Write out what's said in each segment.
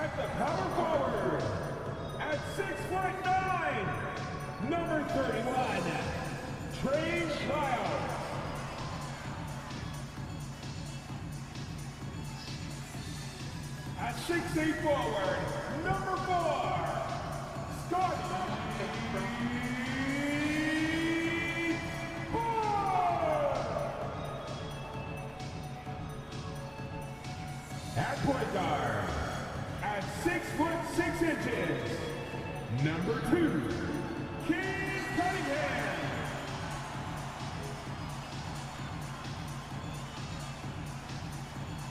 At the power forward, at 6'9", number 31, Trey Lyles. At 6'8" forward, number 4, Scott. At point guard, at 6'6", number 2, King Cunningham.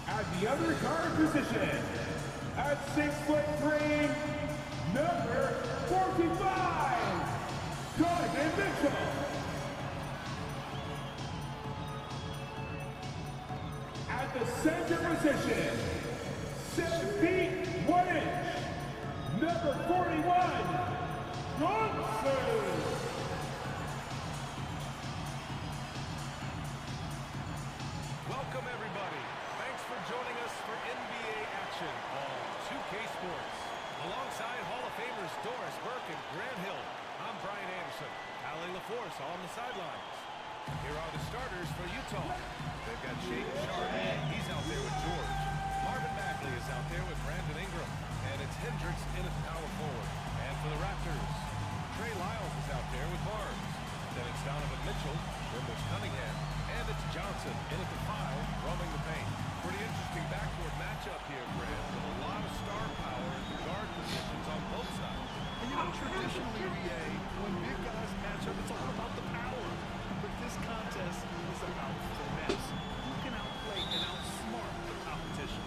At the other guard position, at 6'3", number 45, Donovan Mitchell. At the center position, 7 feet 1 inch, number 41, Johnson. Welcome everybody. Thanks for joining us for NBA action on 2K Sports. Alongside Hall of Famers Doris Burke and Grant Hill, I'm Brian Anderson. Allie LaForce on the sidelines. Here are the starters for Utah. They've got Shaden Sharp. He's out there with George. Marvin Bagley is out there with Brandon Ingram. And it's Hendricks in at power forward. And for the Raptors, Trey Lyles is out there with Barnes. Then it's Donovan Mitchell, then there's Cunningham, and it's Johnson in at the 5, roaming the paint. Pretty interesting backcourt matchup here, Brad, with a lot of star power at the guard positions on both sides. And you know, traditionally, BA, when big guys match up, it's all about the power. But this contest is about finesse. Who can outplay and outsmart the competition?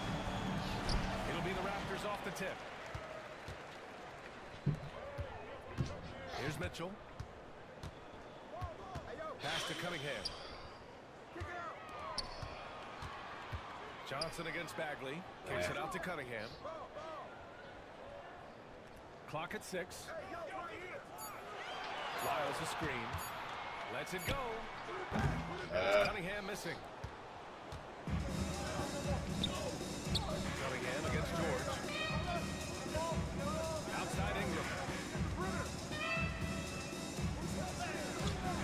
It'll be the Raptors off the tip. Here's Mitchell. Pass to Cunningham. Johnson against Bagley. Kicks it out to Cunningham. Clock at 6. Lyles a screen. Lets it go. Cunningham missing. Cunningham against George. Outside Ingram.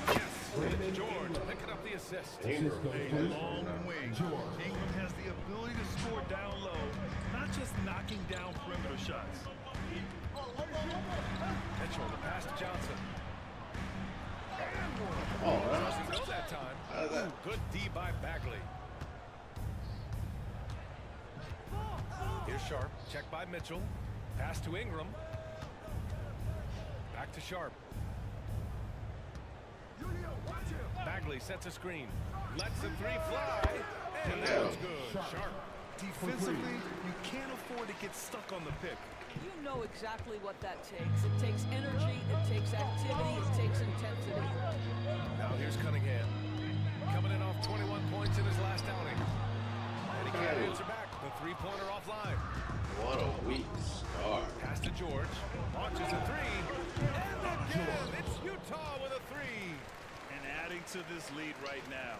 Yes, George picking up the assist. A long way. Ingram has the ability to score down low, not just knocking down perimeter shots. Mitchell, the pass to Johnson. Oh, Doesn't go that time. Ooh, good D by Bagley. Here's Sharp. Check by Mitchell. Pass to Ingram. Back to Sharp. Bagley sets a screen. Lets the 3 fly. And that one's good. Sharp. Defensively, you can't afford to get stuck on the pick. You know exactly what that takes. It takes energy, it takes activity, it takes intensity. Now here's Cunningham. Coming in off 21 points in his last outing. And he can't answer back. The 3-pointer offline. what a weak start. Pass to George. Launches a 3. And again, it's Utah with a 3. And adding to this lead right now,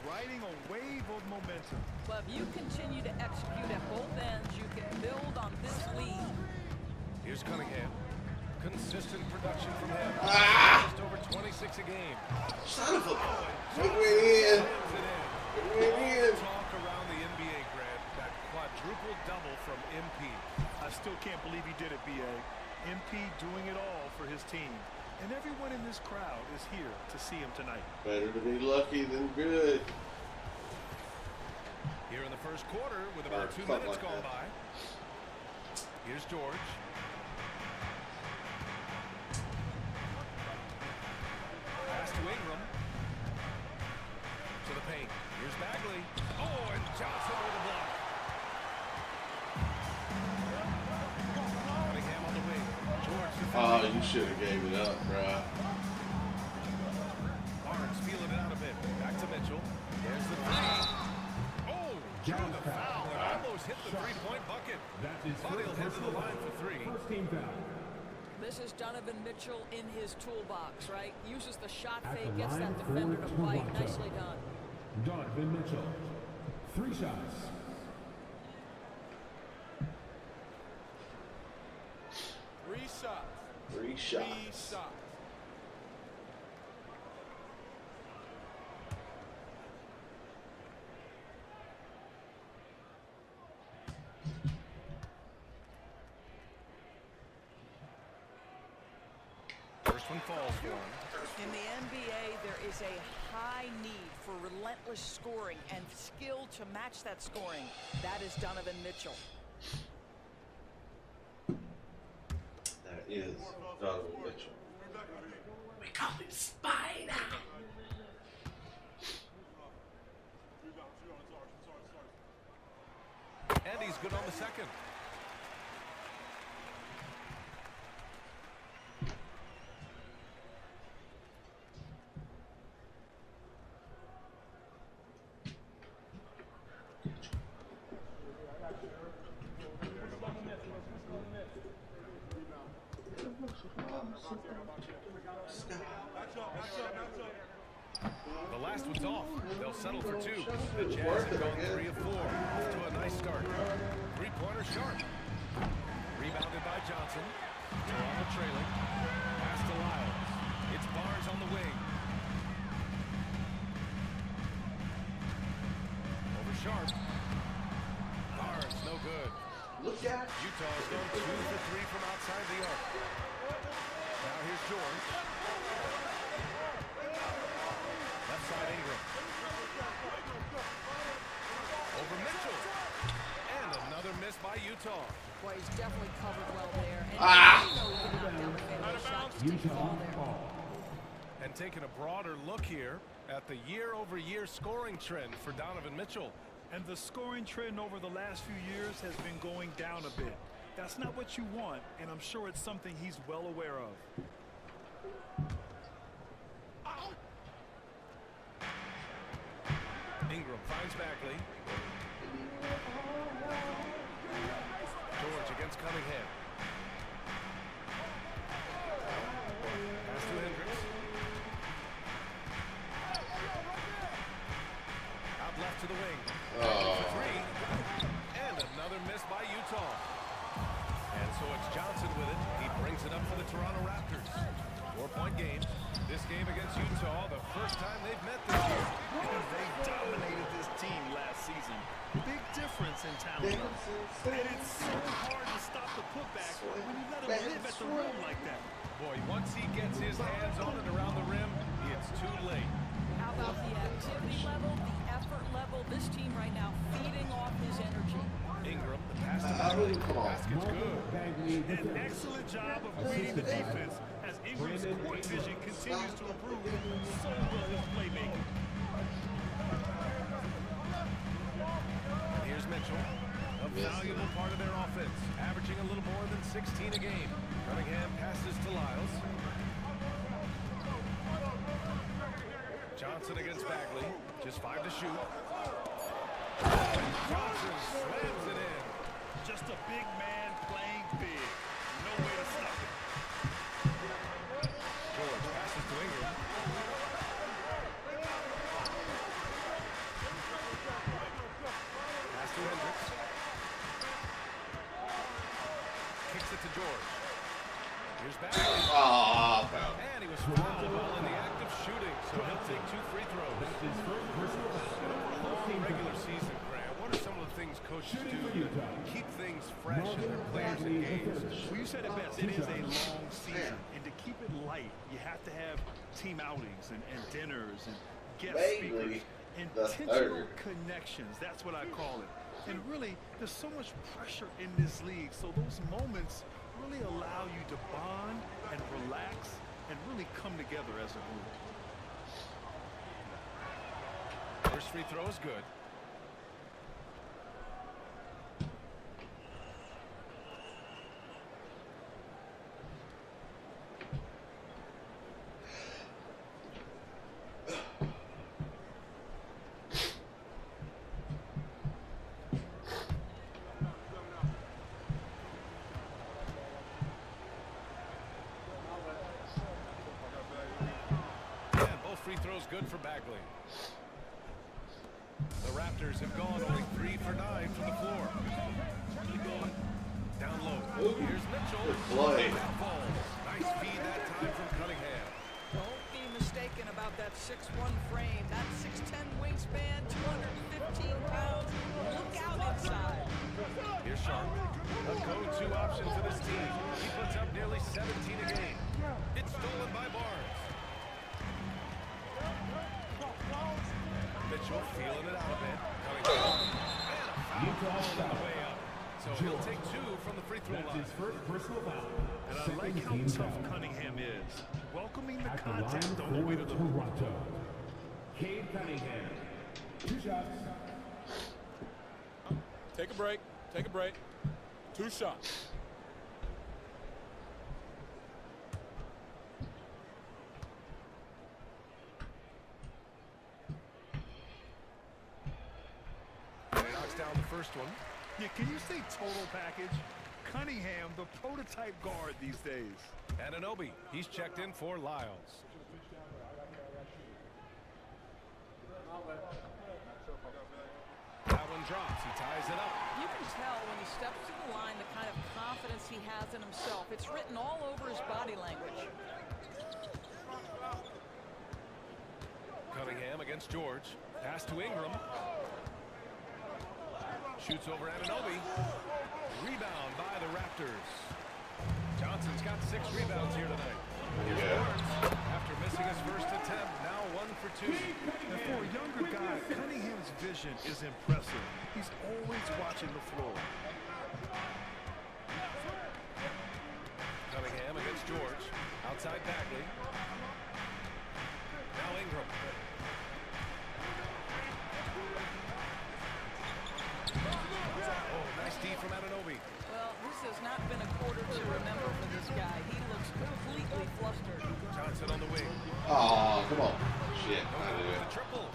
riding a wave of momentum. But if you continue to execute at both ends, you can build on this lead. Here's Cunningham. Consistent production from him. Just over 26 a game. Son of a... Put me in. Put me in. Talk around the NBA, Grant. That quadruple double from MP. I still can't believe he did it, B.A. MP doing it all for his team. And everyone in this crowd is here to see him tonight. Better to be lucky than good. Here in the first quarter with about 2 minutes gone by. Here's George. Pass to Ingram. To the paint. Here's Bagley. Oh, and Johnson with a block. Cunningham on the wing. George. Oh, you should have gave it up, bro. Barnes feeling it out a bit. Back to Mitchell. There's the 3. Oh, drew the foul and almost hit the 3-point bucket. Buddy will head to the line for 3. First team foul. This is Donovan Mitchell in his toolbox, right? Uses the shot fake, gets that defender to bite. Nicely done. Donovan Mitchell. 3 shots. shots. First one falls for him. In the NBA, there is a high need for relentless scoring and skill to match that scoring. That is Donovan Mitchell. That is Donovan Mitchell. We call him Spider. And he's good on the second. The last one's off. They'll settle for two. The Jazz have gone 3 of 4. Off to a nice start. Three-pointer sharp. Rebounded by Johnson. Toronto trailing. Pass to Lyles. It's Barnes on the wing. Over Sharp. Barnes, no good. Look at Utah's gone 2 for 3 from outside the arc. Now here's George. Left side Ingram. Over Mitchell. And another miss by Utah. Boy, he's definitely covered well there. And Ah! you know he can knock down the fadeaway shot. Just didn't fall there. And taking a broader look here at the year-over-year scoring trend for Donovan Mitchell. And the scoring trend over the last few years has been going down a bit. That's not what you want, and I'm sure it's something he's well aware of. Ingram finds Bagley. George against Cunningham. Pass to Hendricks. Out left to the wing. For three. And another miss by Utah. And so it's Johnson with it. He brings it up for the Toronto Raptors. 4-point game. This game against Utah, the first time they've met this year. They dominated this team last season. Big difference in talent. And it's so hard to stop the putback when you let him live at the rim like that. Boy, once he gets his hands on it around the rim, it's too late. How about the activity level, the effort level? This team right now feeding off his energy. Ingram, the pass to Bagley. Basket's good. An excellent job of reading the defense as Ingram's court vision continues to improve. So will his playmaking. And here's Mitchell, a valuable part of their offense, averaging a little more than 16 a game. Cunningham passes to Lyles. Johnson against Bagley, just 5 to shoot. Johnson slams it in. Just a big man playing big. No way to stop it. George passes to Ingram. Pass to Hendricks. Kicks it to George. Here's Bagley. Ah, foul. And he was fouled while in the act of shooting, so he'll take 2 free throws. Regular season, Grant, what are some of the things coaches do to keep things fresh and their players engaged? Well, you said it best. It is a long season. And to keep it light, you have to have team outings and dinners and guest Vaguely, speakers. the Intentional third. connections. That's what I call it. And really, there's so much pressure in this league. So those moments really allow you to bond and relax and really come together as a group. First free throw is good. And both free throws good for Bagley. The Raptors have gone only 3 for 9 from the floor. Down low. Here's Mitchell. Play. That falls. Nice feed that that 6'1" frame, that 6'10" wingspan, 215 pounds. Look out inside. Here's Sharp, a go-to option for this team. He puts up nearly 17 a game. It's stolen by Barnes. Mitchell feeling it out a bit. Coming down. And a foul on the way up. So he'll take 2 from the free throw That's line. his first personal foul. And I Second like how team tough foul. Cunningham is. Welcoming the At the contact line on the way for to the Toronto, Cade Cunningham. 2 shots. Take a break. Take a break. 2 shots. And he knocks down the first one. Yeah, can you say total package? Cunningham, the prototype guard these days. Anunoby, he's checked in for Lyles. That one drops. He ties it up. You can tell when he steps to the line the kind of confidence he has in himself. It's written all over his body language. Cunningham against George. Pass to Ingram. Shoots over Anunoby. Rebound by the Raptors. Johnson's got 6 rebounds here tonight. Here's Barnes. After missing his first attempt, now 1 for 2. And for a younger guy, Cunningham's vision is impressive. He's always watching the floor. Cunningham against George. Outside Bagley. Now Ingram. Oh, nice D from Anunoby. Well, this has not been a quarter to remember for this guy. He looks completely flustered. Johnson on the wing. Oh, come on. Shit. No good with the triple.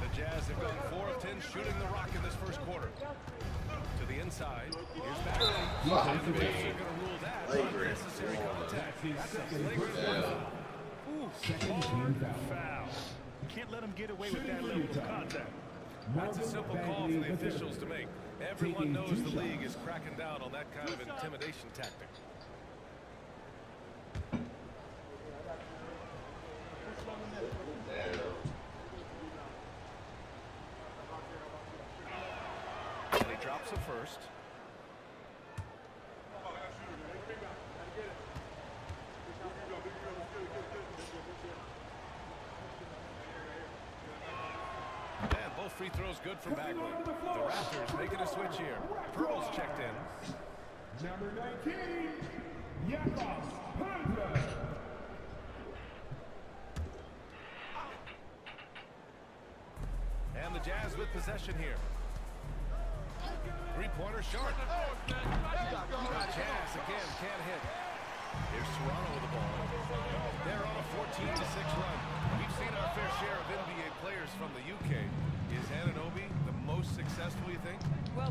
The Jazz have gone 4 of 10 shooting the rock in this first quarter. To the inside. Here's Bagley. And the refs are going to rule that unnecessary contact. That's a flagrant foul. Second team foul. Foul. Can't let him get away with that level of contact. That's a simple call for the officials to make. Everyone knows the league is cracking down on that kind of intimidation tactic. And he drops it first. And both free throws good from Bagley. The Raptors making a switch here. Pearl's checked in. Number 19, Jakub Hunter. And the Jazz with possession here. Three-pointer short. Jazz again can't hit. Here's Toronto with the ball. They're on a 14-6 run. We've seen our fair share of NBA players from the UK. Is Anunoby the most successful, you think? Well,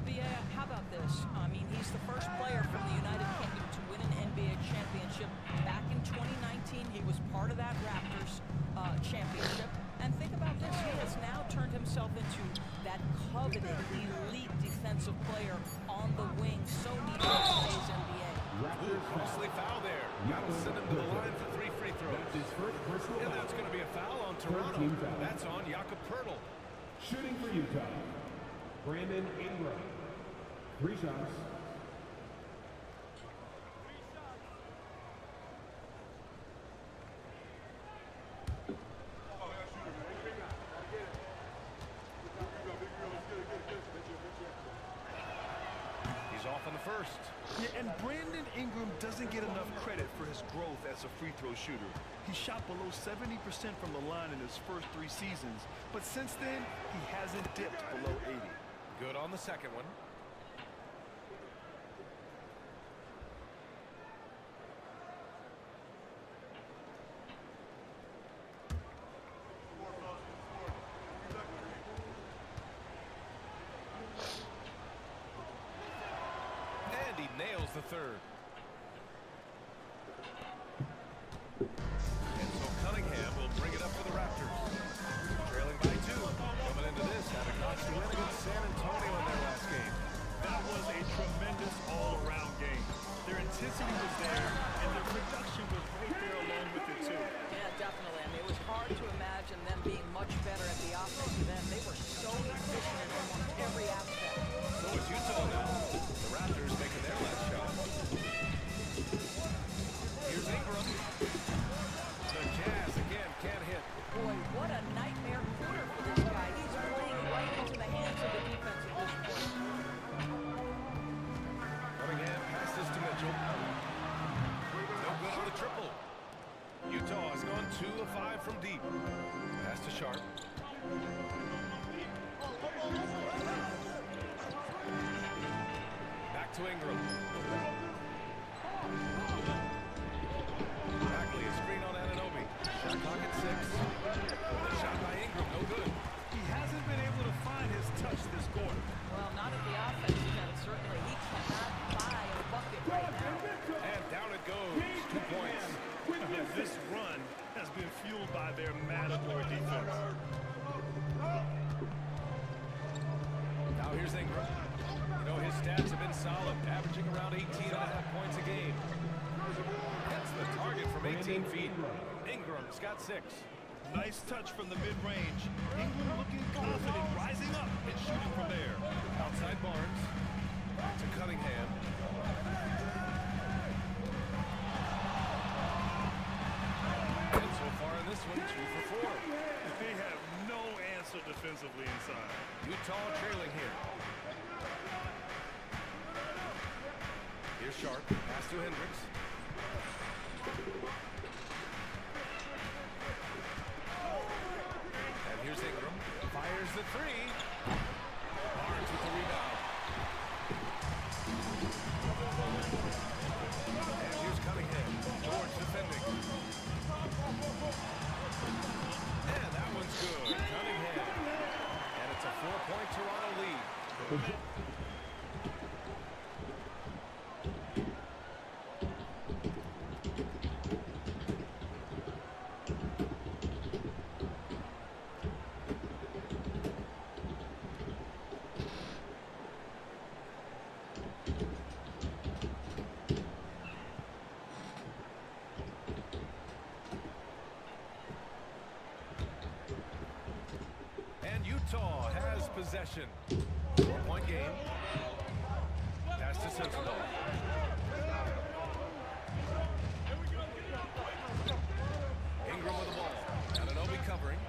how about this? I mean, he's the first player from the United Kingdom to win an NBA championship. Back in 2019, he was part of that Raptors championship. And think about this, he has now turned himself into that coveted elite defensive player on the wing, so needed in today's NBA. Ooh, costly foul there. That'll send him to the line for 3 free throws. That's his first personal And foul. that's going to be a foul on Toronto. Team foul. That's on Jakob Poeltl. Shooting for Utah, Brandon Ingram. 3 shots. He's off on the first. Yeah, and Brandon Ingram doesn't get enough credit for his growth as a free throw shooter. He shot below 70% from the line in his first 3 seasons, but since then, he hasn't dipped below 80. Good on the second one. And he nails the third. And so Cunningham will bring it up for the Raptors. Trailing by 2. Coming into this, having notched a win against San Antonio in their last game. That was a tremendous all-around game. Their intensity was there, and their production was right there along with it, too. Yeah, definitely. I mean, it was hard to imagine Sharp. Back to Ingram. Bagley, a screen on Anunoby. Shot clock at 6. The shot by Ingram, no good. He hasn't been able to find his touch this quarter. Well, not at the offensive end. Certainly, he cannot buy a bucket right now. And down it goes. 2 points. This run has been fueled by their Matador defense. Now here's Ingram. You know, his stats have been solid, averaging around 18.5 points a game. That's the target from 18 feet. Ingram's got 6. Nice touch from the mid-range. Ingram looking confident, rising up and shooting from there. Outside Barnes. To Cunningham. And so far in this one, 2 for 4. They have no answer defensively inside. Utah trailing here. Here's Sharp. Pass to Hendricks. And here's Ingram. Fires the 3. Barnes with the rebound. And here's Cunningham. George defending. And that one's good. Cunningham. And it's a 4-point Toronto lead. Utah has possession. 4-point game. Pass to Sensabaugh. Ingram with the ball. Anunoby covering.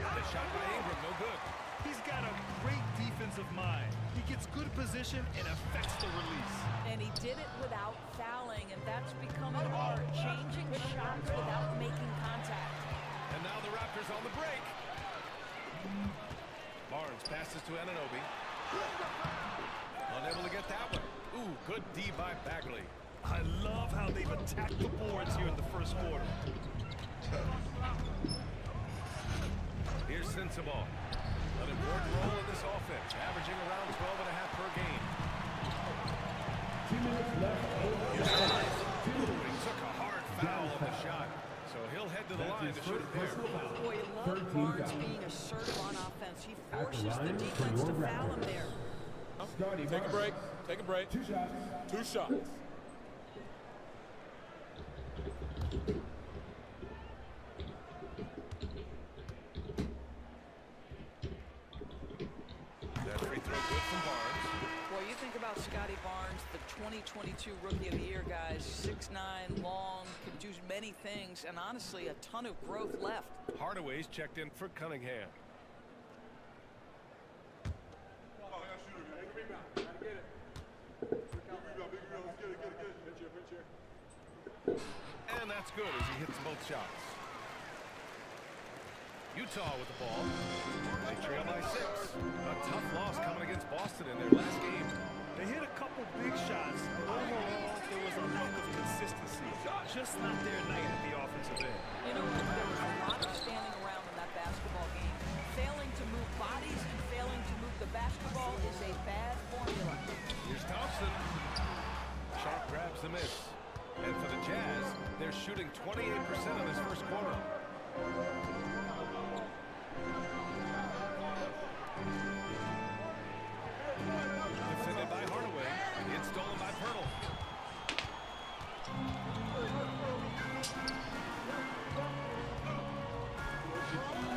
The shot by Ingram, no good. He's got a great defensive mind. He gets good position and affects the release. And he did it without fouling, and that's become an art, changing shots without making contact. And now the Raptors on the break. Barnes passes to Anunoby. Unable to get that one. Ooh, good D by Bagley. I love how they've attacked the boards here in the first quarter. Here's Sensabaugh. An important role in this offense, averaging around 12.5 per game. 2 minutes left. Here's Barnes. Ooh, he took a hard foul on the shot. So he'll head to the line to shoot it there. Boy, you love Barnes being assertive on offense. He forces the defense to foul him there. Take a break. Take a break. 2 shots. 2 shots. That free throw good from Barnes. Boy, you think about Scotty Barnes, the 2022 Rookie of the Year, guys. 6'9", long, can do many things, and honestly, a ton of growth left. Hardaway's checked in for Cunningham. And that's good as he hits both shots. Utah with the ball. They trail by 6. A tough loss coming against Boston in their last game. They hit a couple big shots, but overall, there was a lack of consistency. Just not their night at the offensive end. You know what? There was a lot of standing around in that basketball game. Failing to move bodies and failing to move the basketball is a bad formula. Here's Thompson. Sharp grabs the miss. And for the Jazz, they're shooting 28% in this first quarter. Defended by Hardaway. It's stolen by Pirtle.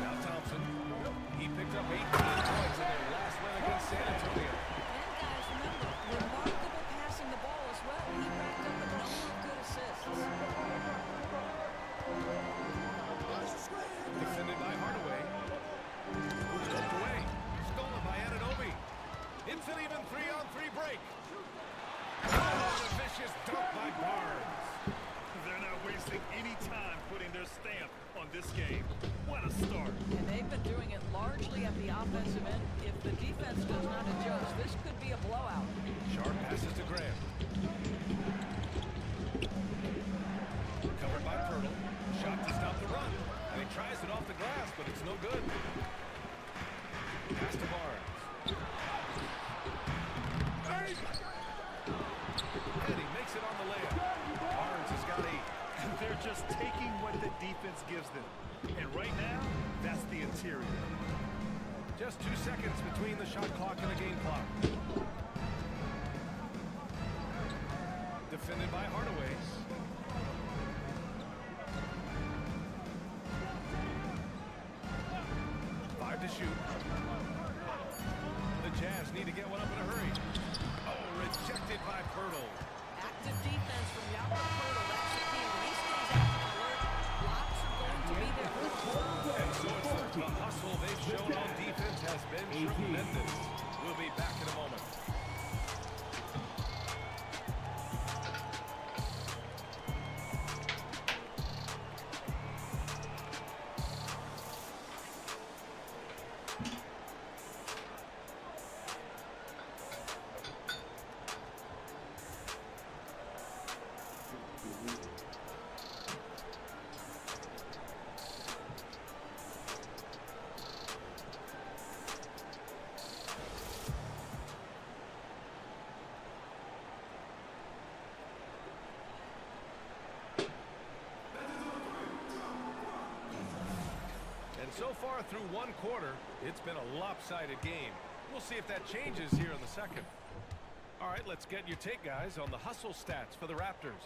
Now Thompson. He picked up 18 points in their last win against San Antonio. And guys, remember, remarkable passing the ball as well. He racked up a number of good assists. Defended by Hardaway. stamp on this game. What a start. And they've been doing it largely at the offensive end. If the defense does not adjust, this could be a blowout. Sharp passes to Graham. Covered by Pirtle. Shot to stop the run. And he tries it off the glass, but it's no good. Pass to Barnes. And he makes it on the layup. Barnes has got 8. And they're just taking what the defense gives them. And right now, that's the interior. Just 2 seconds between the shot clock and the game clock. Defended by Hardaway. Five to shoot. The Jazz need to get one up in a hurry. Oh, rejected by Pirtle. Active defense from Jakob Poeltl. That's the key. When he stays active alert, blocks are going to be there. And so it's the hustle they've shown on defense has been tremendous. We'll be back in a moment. So far through one quarter, it's been a lopsided game. We'll see if that changes here in the second. All right, let's get your take, guys, on the hustle stats for the Raptors.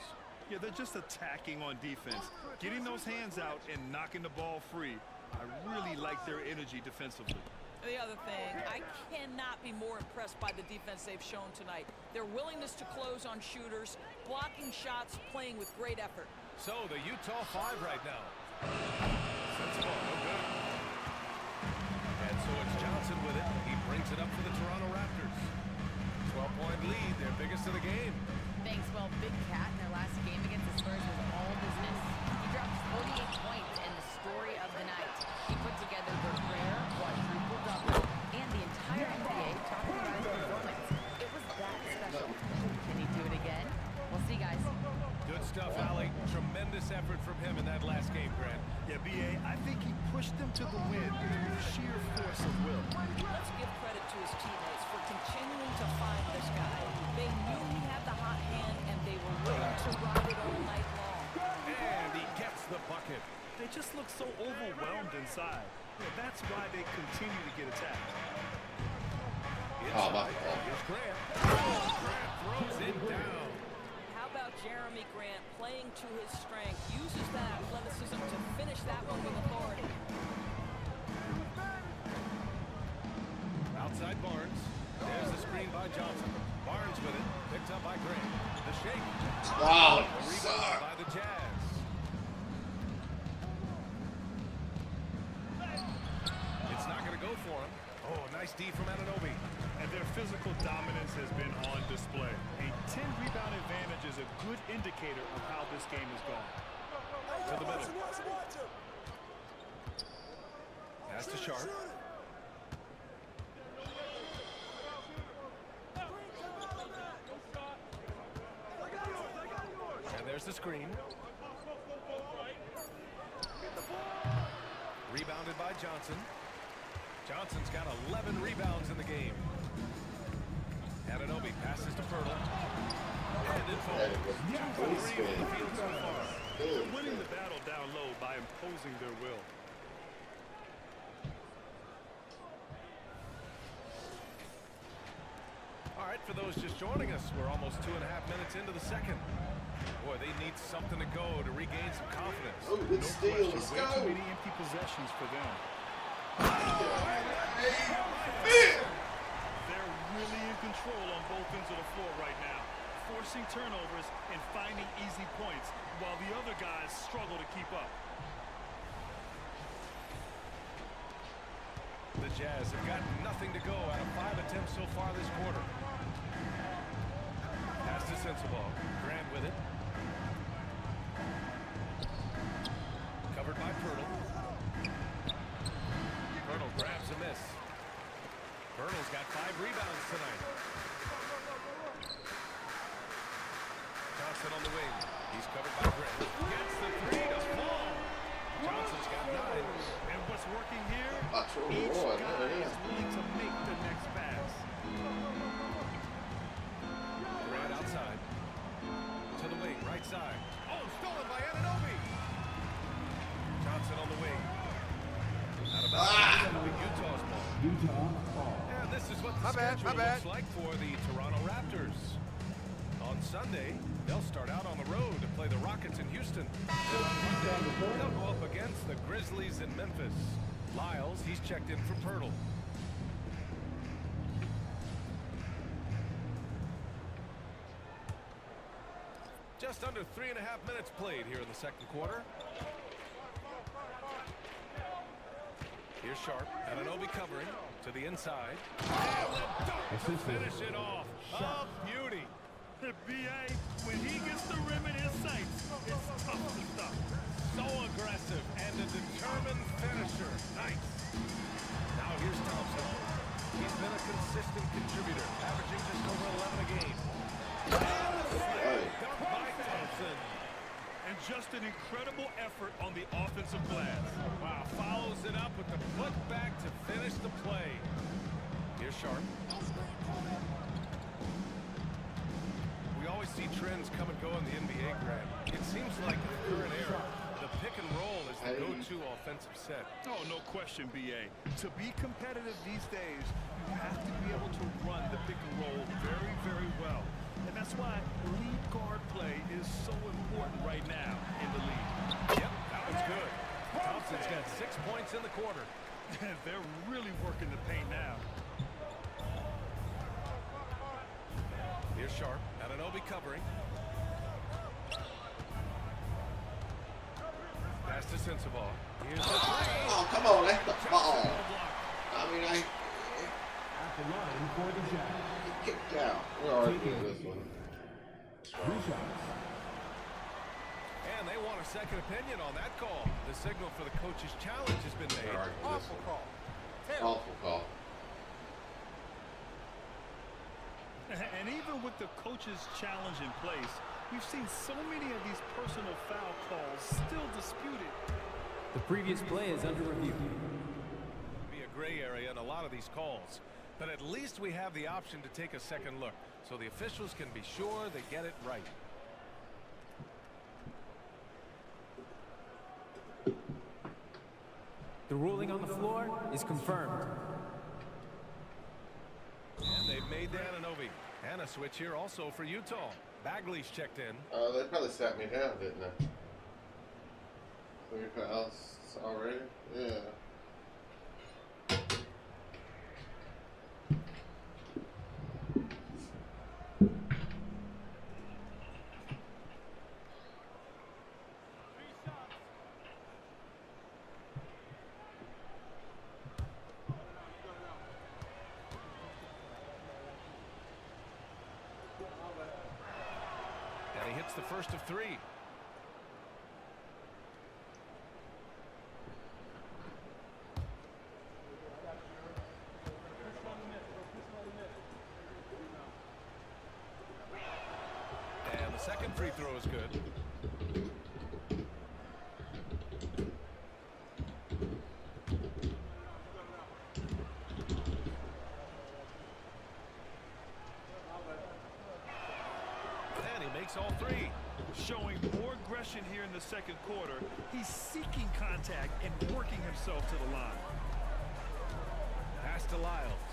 Yeah, they're just attacking on defense, getting those hands out and knocking the ball free. I really like their energy defensively. The other thing, I cannot be more impressed by the defense they've shown tonight. Their willingness to close on shooters, blocking shots, playing with great effort. So the Utah 5 right now. Sensible, no good. And so it's Johnson with it. He brings it up for the Toronto Raptors. 12-point lead, their biggest of the game. Thanks. Well, Big Cat in their last game against the Spurs was all business. He dropped 48 points and the story of the night. He put together the rare quadruple double, and the entire NBA talking about his performance. It was that special. Can he do it again? We'll see, guys. Good stuff, Allie. Tremendous effort from him in that last game, Grant. Yeah, B.A., I think he pushed them to the win through sheer force of will. Let's give credit to his teammates for continuing to find this guy. They knew he had the hot hand, and they were willing to ride it all night long. And he gets the bucket. They just look so overwhelmed inside. Yeah, that's why they continue to get attacked. Oh, my Inside, God. here's Grant. Grant throws it down. How about Jeremy Grant playing to his strength, uses that athleticism to finish that one with authority. Outside Barnes. There's the screen by Johnson. Barnes with it. Picked up by Grant. The shake. Wow, The rebound by the Jazz. It's not going to go for him. Oh, nice D from Anunoby. And their physical dominance has been on display. A 10-rebound advantage is a good indicator of how this game has gone. To the middle. Pass to Sharp. And there's the screen. Rebounded by Johnson. Johnson's got 11 rebounds in the game. Anunoby passes to Pirtle. And it falls. 2 for 3 from the field so far. They're winning the battle down low by imposing their will. All right, for those just joining us, we're almost 2.5 minutes into the second. Boy, they need something to go to regain some confidence. Oh, good steal. Let's Way go. too many empty possessions for them. They're really in control on both ends of the floor right now, forcing turnovers and finding easy points while the other guys struggle to keep up. The Jazz have got nothing to go out of 5 attempts so far this quarter. Pass to Sensible. Grant with it. by Pirtle. Pirtle grabs a miss. Pirtle's got 5 rebounds tonight. Johnson on the wing. He's covered by Grant. Gets the 3 to fall. Johnson's got 9. And what's working here? Actual Each Lord, guy yeah. is willing to make the next pass. Grant outside. To the wing, right side. Oh, stolen by Anunoby. Johnson on the wing. Out of bounds. It'll be Utah's ball. Utah ball. And this is what the schedule looks like for the Toronto Raptors. On Sunday, they'll start out on the road to play the Rockets in Houston. And on Monday, they'll go up against the Grizzlies in Memphis. Lyles, he's checked in for Pirtle. Just under 3.5 minutes played here in the second quarter. Here's Sharp. Anunoby covering to the inside. And the dunk to finish it off. A beauty. B.A., when he gets the rim in his sights, it's tough to stop. So aggressive and a determined finisher. Nice. Now here's Thompson. He's been a consistent contributor, averaging just over 11 a game. And the slam dunk by Thompson. And just an incredible effort on the offensive glass. Wow, follows it up with the putback to finish the play. Here's Sharp. We always see trends come and go in the NBA, Grant. It seems like in the current era, the pick and roll is the go-to offensive set. Oh, no question, B.A. To be competitive these days, you have to be able to run the pick and roll very, very well. And that's why lead guard play is so important right now in the league. Yep, that was good. Thompson's got 6 points in the quarter. They're really working the paint now. Here's Sharp. Anunoby covering. Pass to Sensabaugh. Here's the 3. Oh, come on, that's the ball. I mean, At the line for the Jazz. he kicked out. We're already doing this one. 3 shots. And they want a second opinion on that call. The signal for the coach's challenge has been made. Awful call. Awful call. And even with the coach's challenge in place, we've seen so many of these personal foul calls still disputed. The previous play is under review. Be a gray area in a lot of these calls. But at least we have the option to take a second look, so the officials can be sure they get it right. The ruling on the floor is confirmed. And they've made the Anunoby. And a switch here also for Utah. Bagley's checked in. They probably sat me down, didn't they? 3 fouls already? Yeah. And he hits the first of 3. And the second free throw is good. And he makes all 3. Showing more aggression here in the second quarter. He's seeking contact and working himself to the line. Pass to Lyles.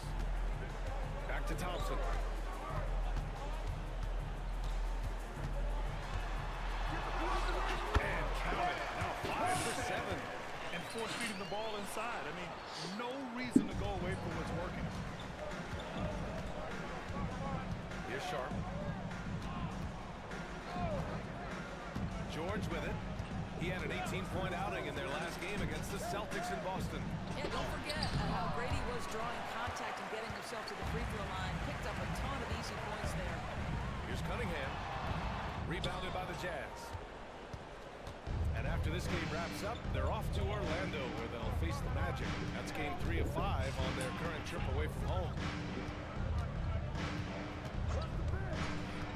Back to Thompson. And count it. Now 5 for 7. And force feeding the ball inside. I mean, no reason to go away from what's working. Here's Sharp. George with it. He had an 18-point outing in their last game against the Celtics in Boston. Yeah, don't forget how Brady was drawing contact and getting himself to the free throw line. Picked up a ton of easy points there. Here's Cunningham. Rebounded by the Jazz. And After this game wraps up, they're off to Orlando, where they'll face the Magic. That's game 3 of 5 on their current trip away from home.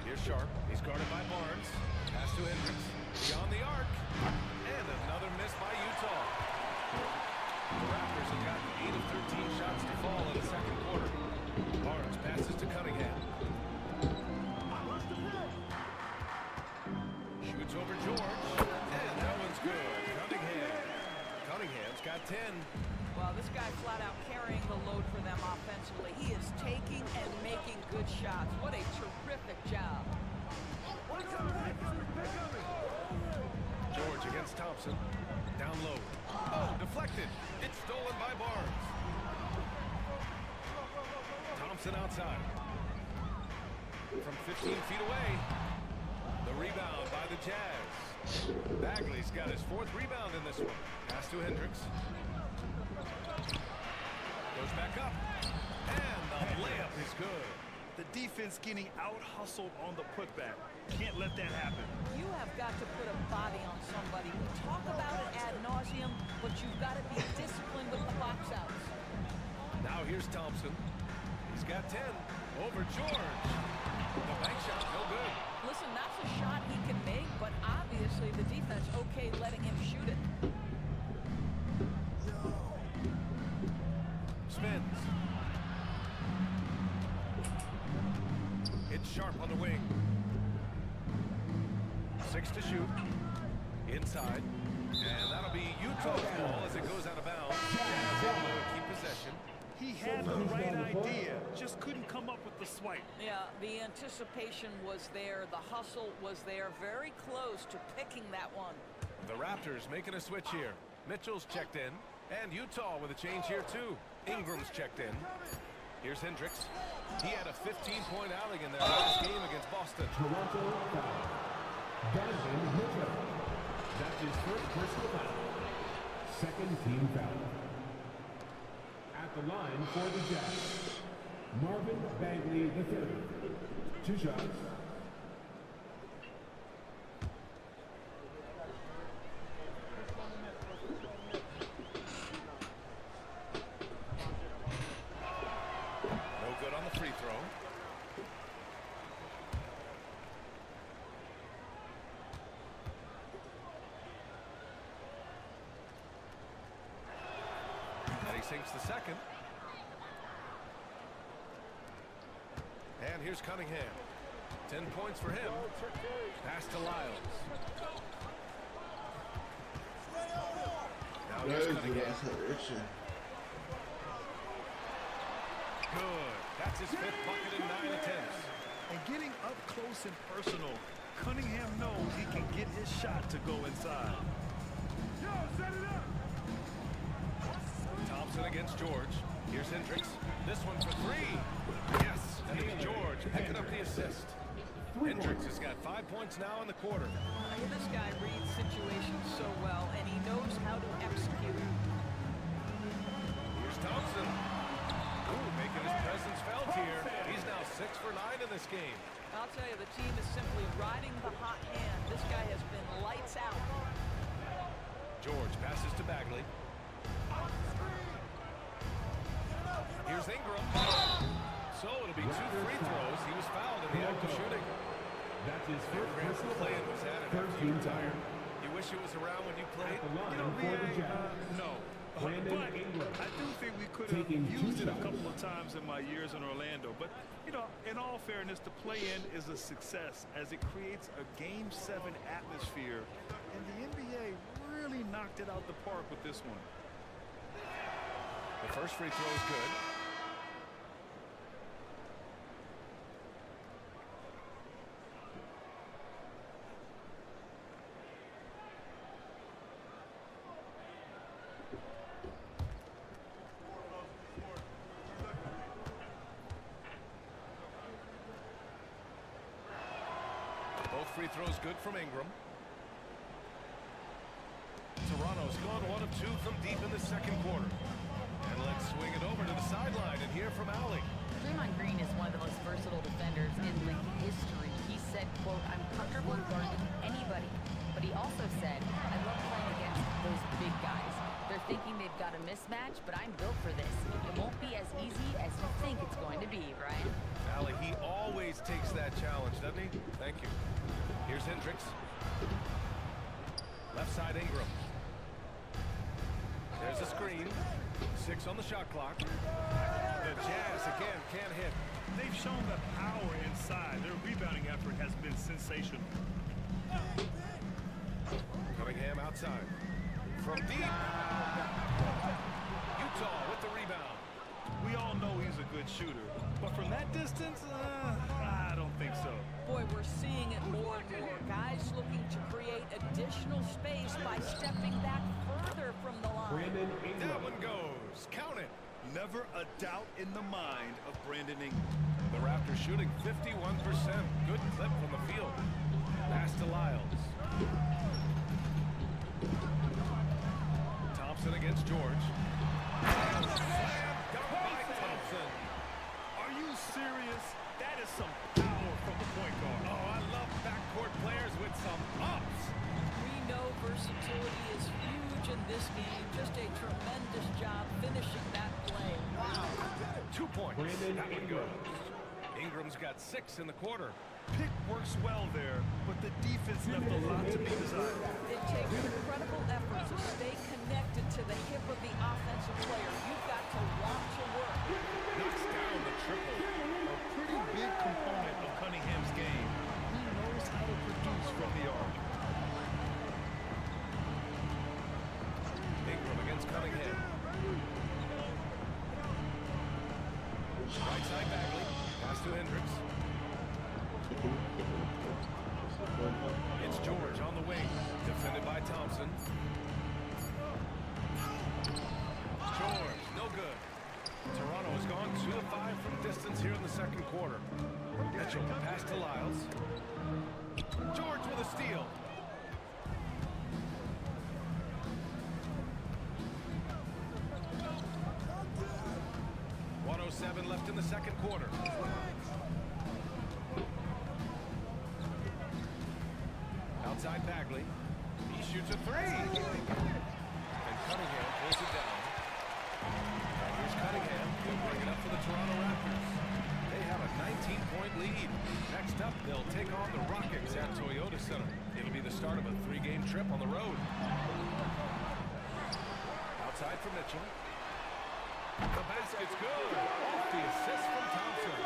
Here's Sharp. He's guarded by Barnes. Pass to Hendricks. Beyond the arc. And another miss by Utah. The Raptors have gotten 8 of 13 shots to fall in the second quarter. Barnes passes to Cunningham. Shoots over George. And that one's good. Cunningham's got 10. Well, this guy flat out carrying the load for them offensively. He is taking and making good shots. What a terrific job. George against Thompson. Down low. Oh, deflected. It's stolen by Barnes. Thompson outside. From 15 feet away. The rebound by the Jazz. Bagley's got his 4th rebound in this one. Pass to Hendricks. Goes back up. And the layup is good. The defense getting out-hustled on the putback. Can't let that happen. You have got to put a body on somebody. We talk about it ad nauseum, but you've got to be disciplined with the box outs. Now here's Thompson. He's got 10. Over George. The bank shot, no good. Listen, that's a shot he can make, but obviously the defense okay letting him shoot it. Spins. It's Sharp on the wing. 6 to shoot. Inside. And that'll be Utah's ball as it goes out of bounds. Jazz able to keep possession. He had the right idea, just couldn't come up with the swipe. Yeah, the anticipation was there. The hustle was there. Very close to picking that one. The Raptors making a switch here. Mitchell's checked in. And Utah with a change here, too. Ingram's checked in. Here's Hendricks. He had a 15-point outing in their last game against Boston. Toronto foul. Donovan Mitchell. That's his 1st personal foul. 2nd team foul. At the line for the Jazz, Marvin Bagley III. 2 shots. No good on the free throw. And he sinks the second. And here's Cunningham. 10 points for him. Pass to Lyles. Now here's Cunningham. Good. That's his 5th bucket in 9 attempts. And getting up close and personal, Cunningham knows he can get his shot to go inside. Yo, set it up! Thompson against George. Here's Hendricks. This one for 3. Yes, and it's George picking up the assist. Hendricks has got 5 points now in the quarter. This guy reads situations so well, and he knows how to execute. Here's Thompson. Ooh, making his presence felt here. He's now 6 for 9 in this game. I'll tell you, the team is simply riding the hot hand. This guy has been lights out. George passes to Bagley. Here's Ingram. So it'll be 2 free throws. He was fouled in the act of shooting. That's his 1st Grant personal playing foul. was at it 3rd after team you foul. retired. You wish it was around when you played? At the line You know, for the BA, Jazz, no. Brandon But Ingram. I do think we could have Taking 2 used it a shots. couple of times in my years in Orlando. But, you know, in all fairness, the play-in is a success as it creates a Game 7 atmosphere. And the NBA really knocked it out the park with this one. The first free throw is good. Both free throws good from Ingram. Toronto's gone 1 of 2 from deep in the second quarter. And let's swing it over to the sideline and hear from Allie. Draymond Green is one of the most versatile defenders in league history. He said, quote, "I'm comfortable guarding anybody." But he also said, "I love playing match, but I'm built for this. It won't be as easy as you think it's going to be, Brian. Allie, he always takes that challenge, doesn't he? Thank you. Here's Hendricks. Left side Ingram. There's a screen. 6 on the shot clock. The Jazz again can't hit. They've shown the power inside. Their rebounding effort has been sensational. Cunningham outside. From deep. Utah with the rebound. We all know he's a good shooter, but from that distance, I don't think so. Boy, we're seeing it more and more. Guys looking to create additional space by stepping back further from the line. Brandon That Ingram. one goes. Count it. Never a doubt in the mind of Brandon Ingram. The Raptors shooting 51%. Good clip from the field. Pass to Lyles. Thompson against George. Slam dunk by Thompson. Are you serious? That is some power from the point guard. Oh, I love backcourt players with some ups. We know versatility is huge in this game. Just a tremendous job finishing that play. Wow. 2 points. Brandon That one Ingram. goes. Ingram's got 6 in the quarter. Pick works well there, but the defense left a lot to be desired. It takes incredible effort to stay connected to the hip of the offensive player. You've got to want to work. Knocks down the triple. A pretty big component of Cunningham's game. He knows how to produce from the arc. Ingram against Cunningham. Right side Bagley. Pass to Hendricks. It's George on the wing. Defended by Thompson. George, no good. Toronto has gone 2 of 5 from distance here in the second quarter. Mitchell, pass to Lyles. George with a steal. .107 left in the second quarter. Outside Bagley. He shoots a 3. And Cunningham pulls it down. Here's Cunningham. He'll bring it up for the Toronto Raptors. They have a 19-point lead. Next up, they'll take on the Rockets at Toyota Center. It'll be the start of a 3-game trip on the road. Outside for Mitchell. The basket's good. Off the assist from Thompson.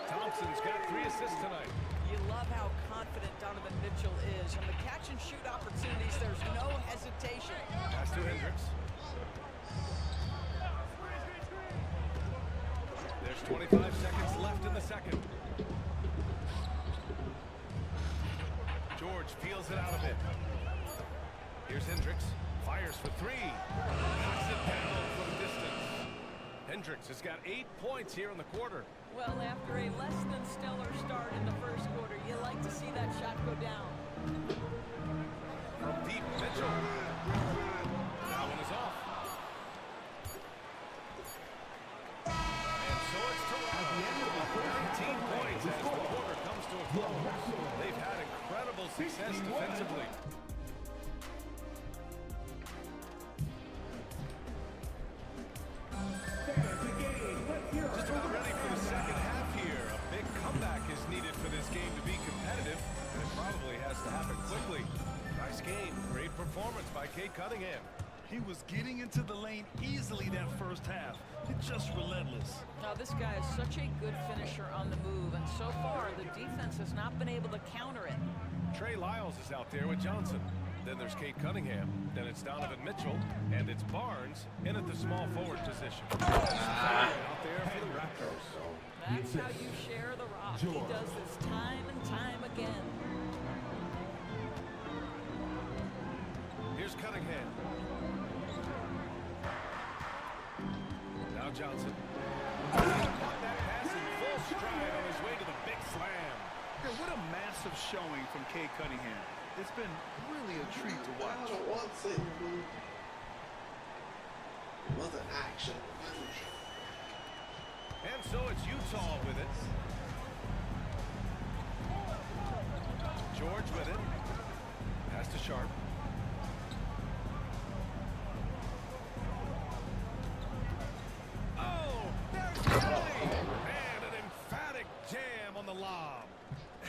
Thompson's got 3 assists tonight. You love how confident Donovan Mitchell is. On the catch and shoot opportunities, there's no hesitation. Pass to Hendricks. There's 25 seconds left in the second. George feels it out a bit. Here's Hendricks. Fires for 3. Knocks it down from distance. Hendricks has got 8 points here in the quarter. Well, after a less than stellar start in the first quarter, you like to see that shot go down. From deep, Mitchell. That one is off. And so it's Toronto. Up 19 points as the quarter comes to a close. They've had incredible success defensively. Just about ready for the second half here. A big comeback is needed for this game to be competitive, and it probably has to happen quickly. Nice game. Great performance by Cade Cunningham. He was getting into the lane easily that first half. It's just relentless. Now, this guy is such a good finisher on the move, and so far, the defense has not been able to counter it. Trey Lyles is out there with Johnson. Then there's Cade Cunningham. Then it's Donovan Mitchell. And it's Barnes in at the small forward position. Out there for the Raptors. That's how you share the rock. He does this time and time again. Here's Cunningham. Now Johnson. Caught that pass in full stride on his way to the big slam. What a massive showing from Cade Cunningham. It's been really a treat to watch. I don't want to. What an action. And so it's Utah with it. George with it. Pass to Sharp.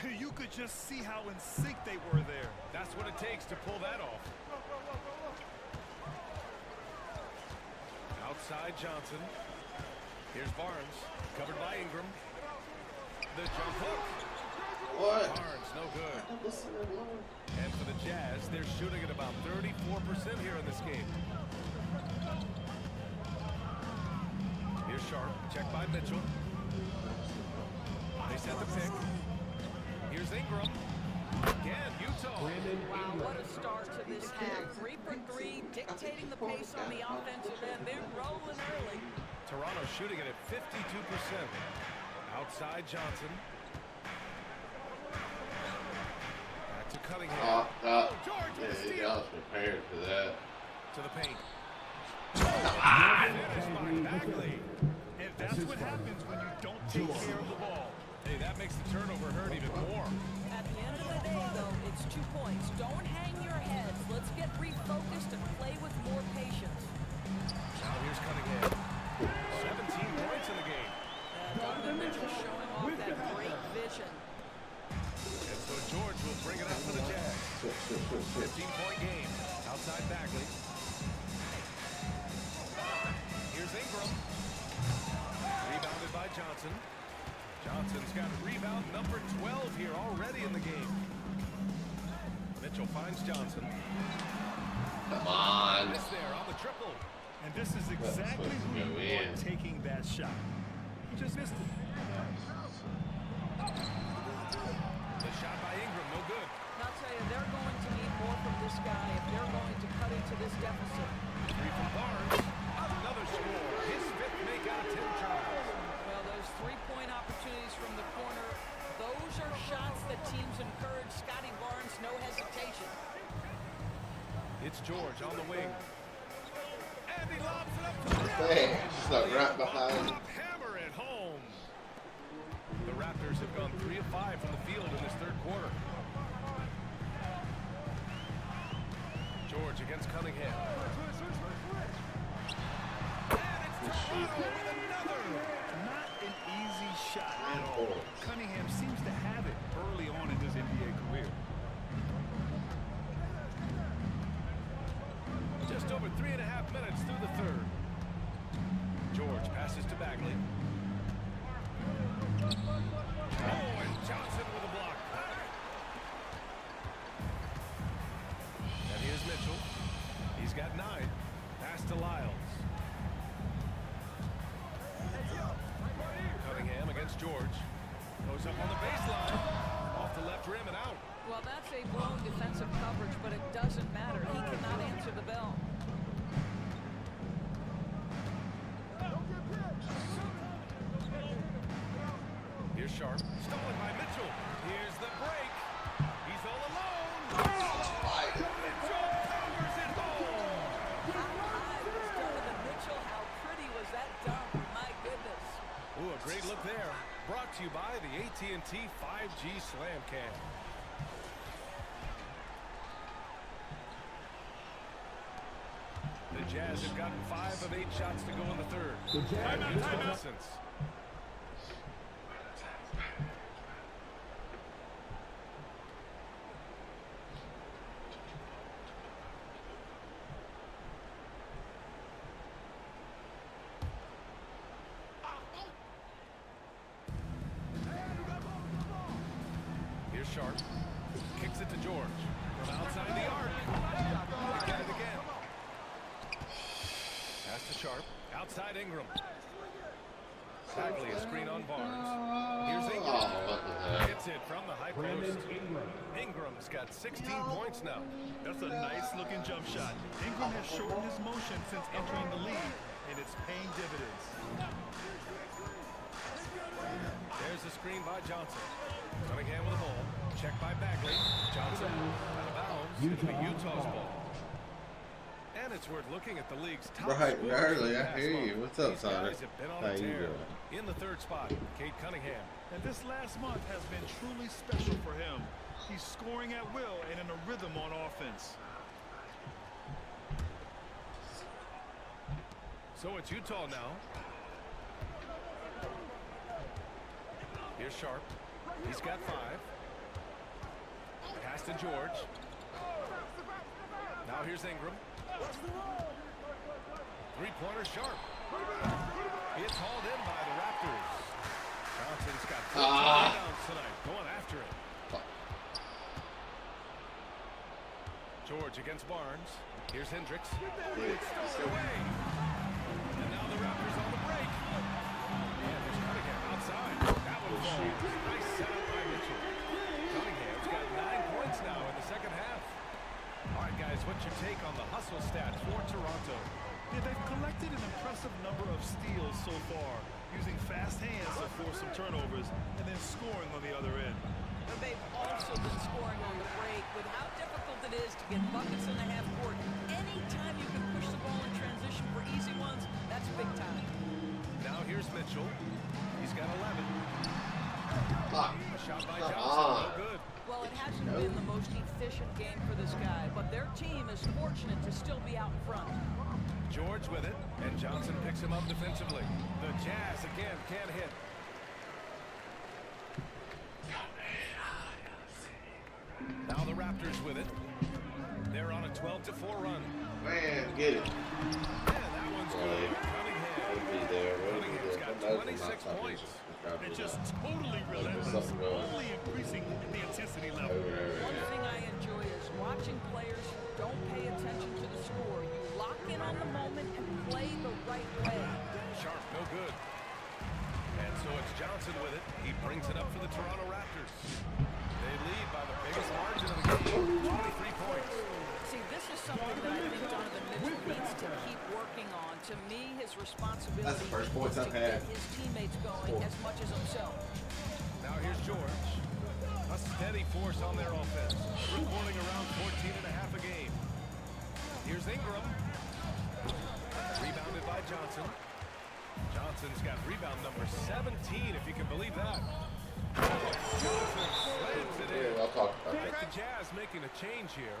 You could just see how in sync they were there. That's what it takes to pull that off. Outside Johnson. Here's Barnes, covered by Ingram. The jump hook. What? Barnes, no good. And for the Jazz, they're shooting at about 34% here in this game. Here's Sharp, checked by Mitchell. They set the pick. Here's Ingram. Again, Utah. Wow, what a start to this half. 3 for 3, dictating the pace on the offensive end. They're rolling early. Toronto shooting it at 52%. Outside Johnson. Back to Cunningham. George with a steal. Y'all was prepared for that. To the paint. Finished by Bagley. And that's what happens when you don't take care of the ball. Hey, that makes the turnover hurt even more. At the end of the day, though, it's 2 points. Don't hang your heads. Let's get refocused and play with more patience. Now here's Cunningham. 17 points in the game. Donovan Mitchell showing off that great vision. And so George will bring it up for the Jazz. 15-point game. Outside Bagley. Here's Ingram. Rebounded by Johnson. Johnson's got rebound number 12 here already in the game. Mitchell finds Johnson. Come on. Miss there on the triple. And this is exactly who you want taking that shot. He just missed it. The shot by Ingram, no good. I'll tell you, they're going to need more from this guy if they're going to cut into this deficit. 3 from Barnes. Another score. His 5th make out of 10 tries. Well, those 3-point opportunities from the corner, those are shots that teams encourage. Scotty Barnes, no hesitation. It's George on the wing. And he lobs it up to the rim. Hey, it's not right behind. Hammer it home. The Raptors have gone 3 of 5 from the field in this 3rd quarter. George against Cunningham. And it's Toronto with another. Not an easy shot at all. Cunningham seems to have it early on in his NBA career. Just over 3.5 minutes through the 3rd. George passes to Bagley. Oh, and Johnson with a block. And here's Mitchell. He's got 9. Pass to Lyles. Cunningham against George. Goes up on the baseline. Off the left rim and out. Well, that's a blown defensive coverage, but it doesn't matter. He cannot answer the bell. Here's Sharp. Stolen by Mitchell. Here's the break. He's all alone. Mitchell powers it home. How high was Donovan Mitchell? How pretty was that dunk? My goodness. Ooh, a great look there. Brought to you by the AT&T 5G Slam Cam. The Jazz have gotten 5 of 8 shots to go in the 3rd. Timeout. Here's Sharp. Kicks it to George. From outside the arc. They get it again. Pass to Sharp. Outside Ingram. Bagley a screen on Barnes. Here's Ingram. Hits it from the high post. Ingram's got 16 points now. That's a nice looking jump shot. Ingram has shortened his motion since entering the league, and it's paying dividends. There's the screen by Johnson. Cunningham with the ball. Checked by Bagley. Johnson out of bounds. It'll be Utah's ball. And it's worth looking at the league's top Right, scorers early. for the I past hear you. month. What's up, These Sonic? guys have been on How a you tear. doing? In the 3rd spot, Cade Cunningham. And this last month has been truly special for him. He's scoring at will and in a rhythm on offense. So it's Utah now. Here's Sharp. He's got 5. to George. Now here's Ingram. Three-pointer sharp. It's hauled in by the Raptors. Johnson's got 14 rebounds tonight, going after it. George against Barnes. Here's Hendricks. It's stolen away. And now the Raptors on the break. And there's Cunningham outside. That one falls. Nice setup by Mitchell. Cunningham's got 9 points now in the second half. All right, guys, what's your take on the hustle stats for Toronto? Yeah, they've collected an impressive number of steals so far, using fast hands to force some turnovers and then scoring on the other end. But they've also been scoring on the break. With how difficult it is to get buckets in the half court, anytime you can push the ball in transition for easy ones, that's big time. Now here's Mitchell. He's got 11. A shot by Johnson, no good. Well, it hasn't been the most efficient game for this guy, but their team is fortunate to still be out in front. George with it, and Johnson picks him up defensively. The Jazz again can't hit. Now the Raptors with it. They're on a 12-4 run. Man, get it. Yeah, that one's good. Cunningham's got 26 points. They're just totally relentless, only increasing the intensity level. One thing I enjoy is watching players who don't pay attention to the score. You lock in on the moment and play the right way. Sharp, no good. And so it's Johnson with it. He brings it up for the Toronto Raptors. They lead by the biggest margin of the game, 23 points. See, this is something that I think Donovan Mitchell needs to keep working on. To me, his responsibility That's the first points is I've to had. get his teammates going as much as himself. Now here's George. A steady force on their offense. Recording around 14 and a half a game. Here's Ingram. Rebounded by Johnson. Johnson's got rebound number 17, if you can believe that. Johnson slams it in. Yeah, I'll talk about I think that. the Jazz making a change here.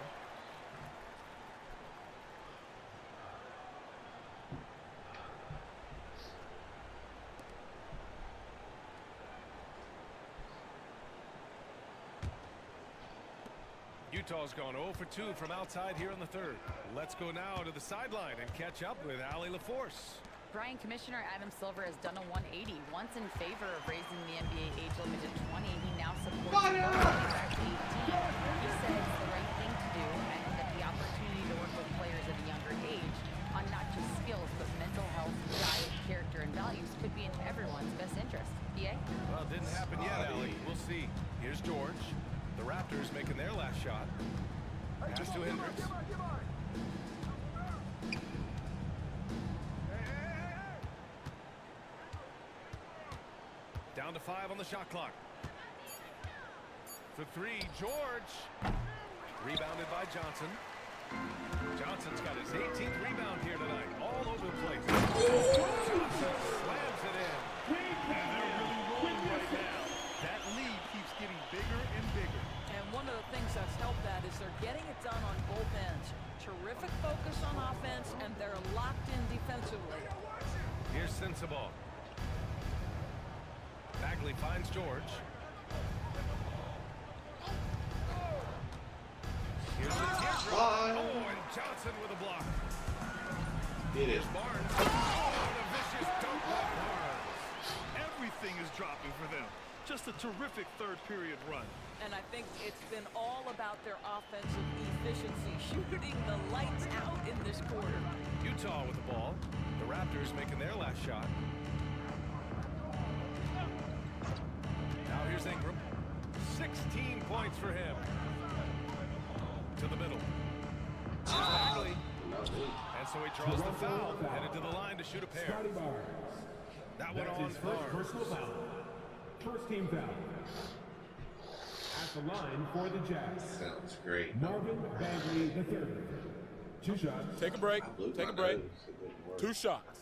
Utah's gone 0 for 2 from outside here in the third. Let's go now to the sideline and catch up with Allie LaForce. Brian, Commissioner Adam Silver has done a 180. Once in favor of raising the NBA age limit to 20, he now supports the back to 18. He says the right thing to do and that the opportunity to work with players at a younger age on not just skills but mental health, diet, character, and values could be in everyone's best interest. BA? Well, it didn't happen yet, Allie. We'll see. Here's George. The Raptors making their last shot. Pass to Hendricks. Down to 5 on the shot clock. For 3, George. Rebounded by Johnson. Johnson's got his 18th rebound here tonight. All over the place. Johnson slams it in. And they're really rolling right now. That lead keeps getting bigger and bigger. And one of the things that's helped that is they're getting it done on both ends. Terrific focus on offense, and they're locked in defensively. Here's Sensabaugh. Bagley finds George. Here's the teardrop. Oh, and Johnson with a block. Get it. Here's Barnes. Oh, and a vicious dunk by Barnes. Everything is dropping for them. Just a terrific third period run. And I think it's been all about their offensive efficiency, shooting the lights out in this quarter. Utah with the ball. The Raptors making their last shot. Now here's Ingram. 16 points for him. To the middle. Here's Bagley. And so he draws the foul. Headed to the line to shoot a pair. Scotty Barnes. That one That's on his first Barnes. personal foul. First team foul. At the line for the Jazz, Sounds great. Marvin Bagley III. 2 shots. Take a break. I blew Take my a break. nose. It didn't work. 2 shots.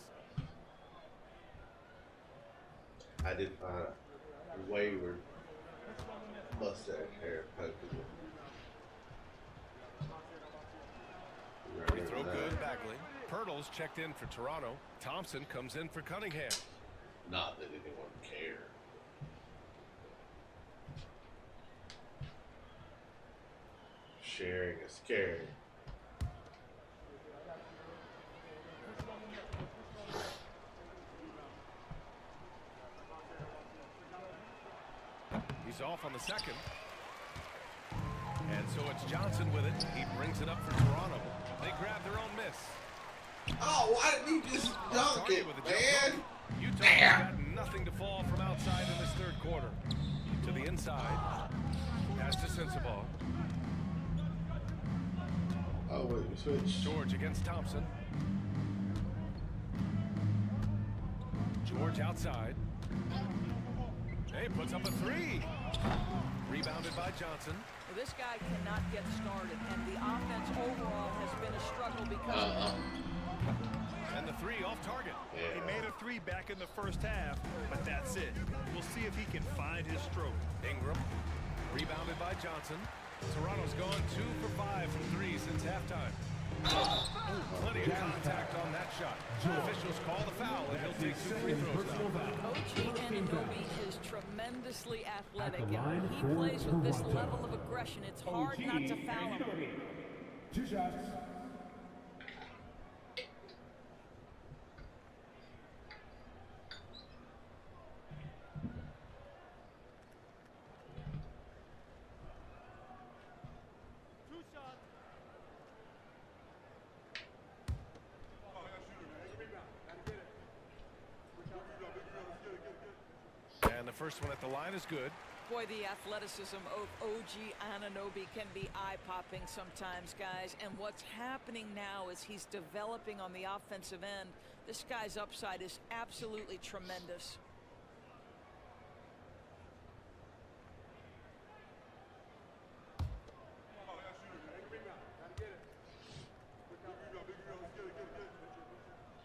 I did find a wayward mustache hair poking it. Free throw good, Bagley. Pirtle's checked in for Toronto. Thompson comes in for Cunningham. Not that anyone cared. Sharing is scary. He's off on the second. And so it's Johnson with it. He brings it up for Toronto. They grab their own miss. Oh, why did he just dunk it, With a man? Utah's got nothing to fall from outside in this third quarter. To the inside. Pass to Sensabaugh. Oh, wait, we switched. George against Thompson. George outside. Hey, puts up a three. Rebounded by Johnson. Well, this guy cannot get started, and the offense overall has been a struggle because of And the three off target. He made a three back in the first half, but that's it. We'll see if he can find his stroke. Ingram. Rebounded by Johnson. Toronto's gone 2 for 5 from three since halftime. Plenty of contact on that shot. Officials call the foul, and he'll take 2 free throws now. OG Anunoby is tremendously athletic, and when he plays with this level of aggression, it's hard not to foul him. 2 shots. And the first one at the line is good. Boy, the athleticism of OG Anunoby can be eye-popping sometimes, guys. And what's happening now is he's developing on the offensive end. This guy's upside is absolutely tremendous.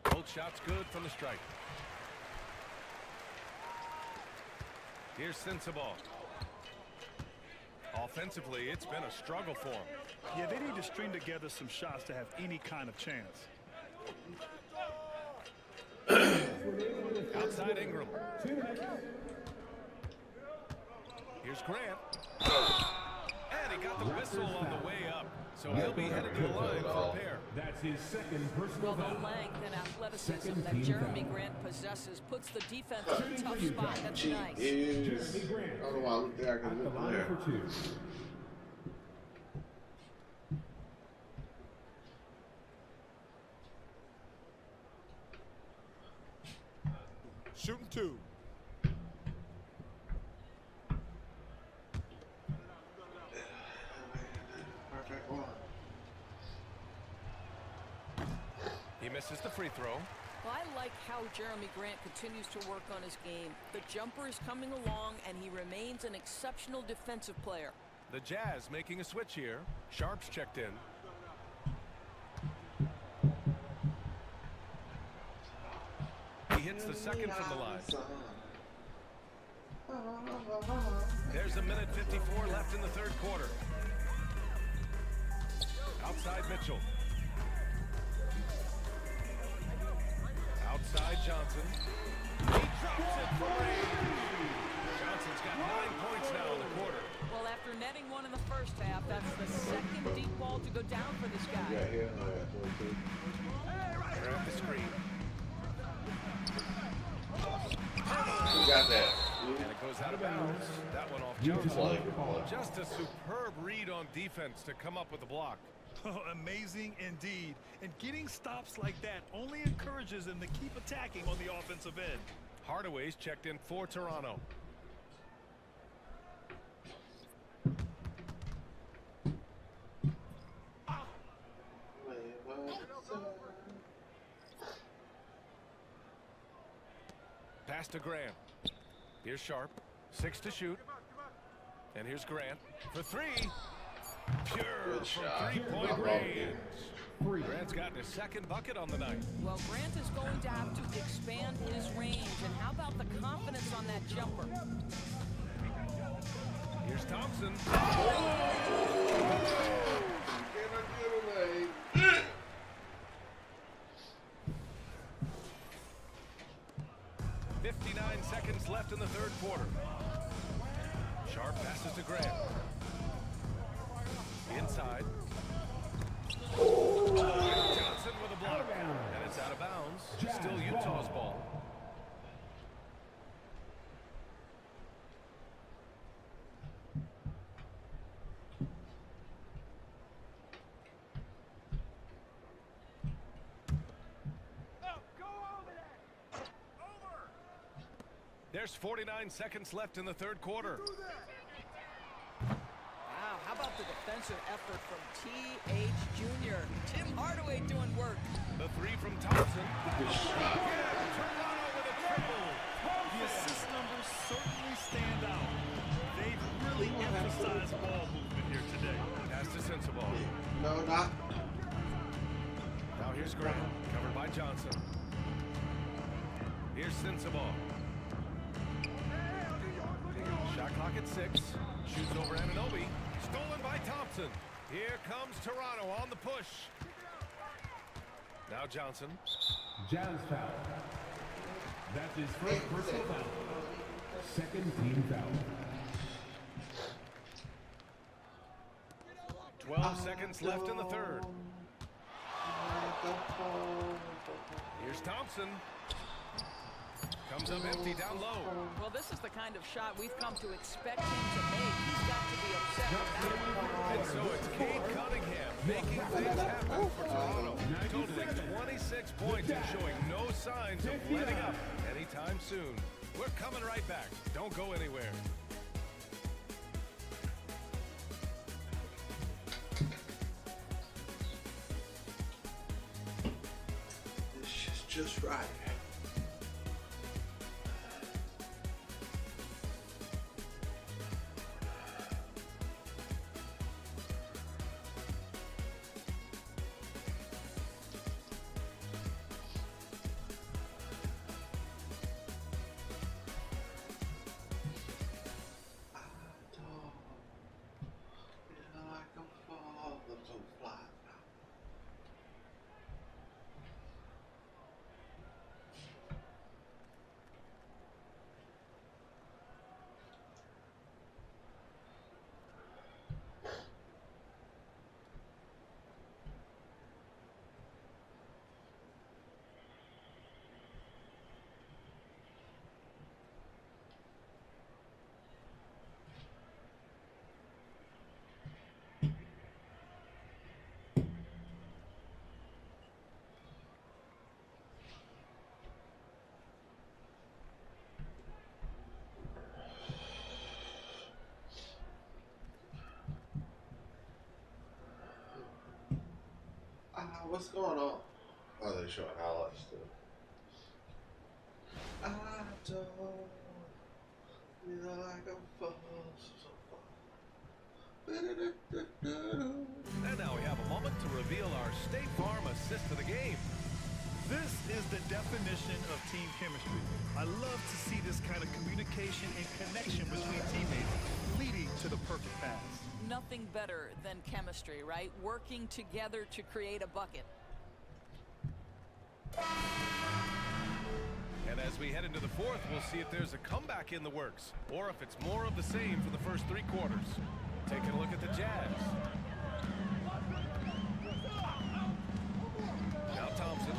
Both shots good from the strike. Here's Sensabaugh. Offensively, it's been a struggle for him. Yeah, they need to string together some shots to have any kind of chance. Outside Ingram. Here's Grant. And he got the whistle on the way up. So he'll be headed to the line for a pair. That's his second personal Well, the foul. length and athleticism Second that team Jeremy foul. Grant possesses puts the defense in a tough spot. That's nice. Is Jeremy Grant. I don't know why I looked there. I At could the look line there. for 2. Shooting 2. Perfect one. He misses the free throw. Well, I like how Jeremy Grant continues to work on his game. The jumper is coming along, and he remains an exceptional defensive player. The Jazz making a switch here. Sharp's checked in. He hits the second from the line. There's a minute 54 left in the third quarter. Outside Mitchell. Outside Johnson. He drops it for range. Johnson's got 9 points now in the quarter. Well, after netting one in the first half, that's the second deep ball to go down for this guy. Yeah, here. Oh, yeah, 22. Grab the screen. Who got that? And it goes out of bounds. That one off Utah Johnson. Play, good ball. play. Just a superb read on defense to come up with the block. Oh, amazing indeed. And getting stops like that only encourages them to keep attacking on the offensive end. Hardaway's checked in for Toronto. Pass to Grant. Here's Sharp. 6 to shoot. And here's Grant for 3. Pure Good from shot. three-point I love range. Free. Grant's gotten his second bucket on the night. Well, Grant is going to have to expand his range. And how about the confidence on that jumper? Here's Thompson. Can I get away? 59 seconds left in the third quarter. Sharp passes to Grant. Inside. There's 49 seconds left in the third quarter. Wow, how about the defensive effort from T.H. Jr. Tim Hardaway doing work. The three from Thompson. Toronto with a triple. The assist numbers certainly stand out. They've really emphasized ball movement here today. Pass to Sensabaugh. No, not. Now here's Grant, covered by Johnson. Here's Sensabaugh. Shot clock at 6. Shoots over Anunoby. Stolen by Thompson. Here comes Toronto on the push. Now Johnson. Jazz foul. That's his first personal foul. Second team foul. 12 seconds left in the third. Here's Thompson. Comes up empty down low. Well, this is the kind of shot we've come to expect him to make. He's got to be upset with that one. And so it's Cade Cunningham making things happen for Toronto. Totaling 26 points and showing no signs of letting up anytime soon. We're coming right back. Don't go anywhere. This is just right. What's going on? Oh, they're showing highlights too. I don't feel like I'm falling so far. And now we have a moment to reveal our State Farm assist of the game. This is the definition of team chemistry. I love to see this kind of communication and connection between teammates leading to the perfect pass. Nothing better than chemistry, right? Working together to create a bucket. And as we head into the fourth, we'll see if there's a comeback in the works, or if it's more of the same for the first 3 quarters. Taking a look at the Jazz. Now Thompson,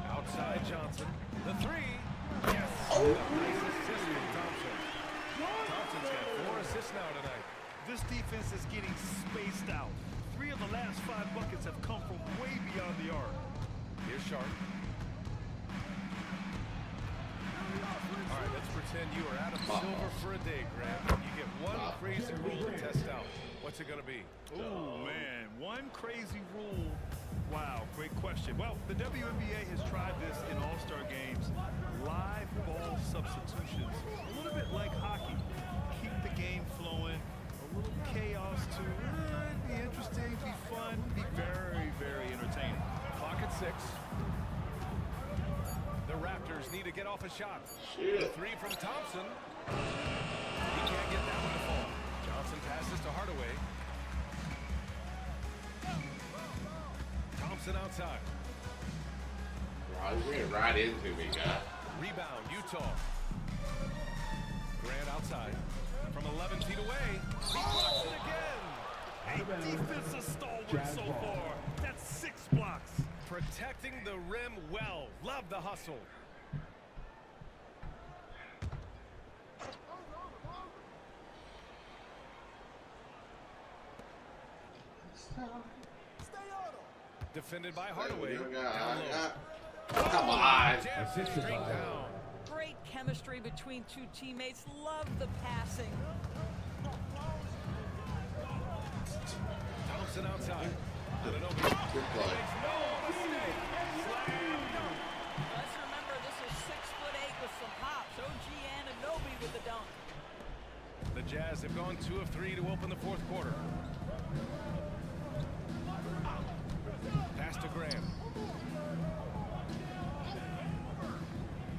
outside Johnson. The 3, yes! Nice assist from Thompson. Thompson's got 4 assists now tonight. This defense is getting spaced out. 3 of the last 5 buckets have come from way beyond the arc. Here's Sharp. All right, let's pretend you are Adam Silver for a day, Grant. You get one crazy rule to test out. What's it going to be? Oh, man. One crazy rule. Wow, great question. Well, the WNBA has tried this in all-star games. Live ball substitutions. A little bit like hockey. Keep the game flowing. A little chaos to be interesting, be fun, be very, very entertaining. Clock at 6. The Raptors need to get off a shot. Shit. The 3 from Thompson. He can't get that one to fall. Johnson passes to Hardaway. Thompson outside. Wow, he's ran right into me, guy. Rebound, Utah. Grant outside. From 11 feet away. He blocks it again. A defensive stalwart so far. That's 6 blocks. Protecting the rim well. Love the hustle. Defended by Hardaway. Down low. Come on. Jams it straight down. Great chemistry between two teammates. Love the passing. Thompson outside. Good play. Let's remember, this is 6'8" with some hops. OG Anunoby with the dunk. The Jazz have gone 2 of 3 to open the fourth quarter. Pass to Graham.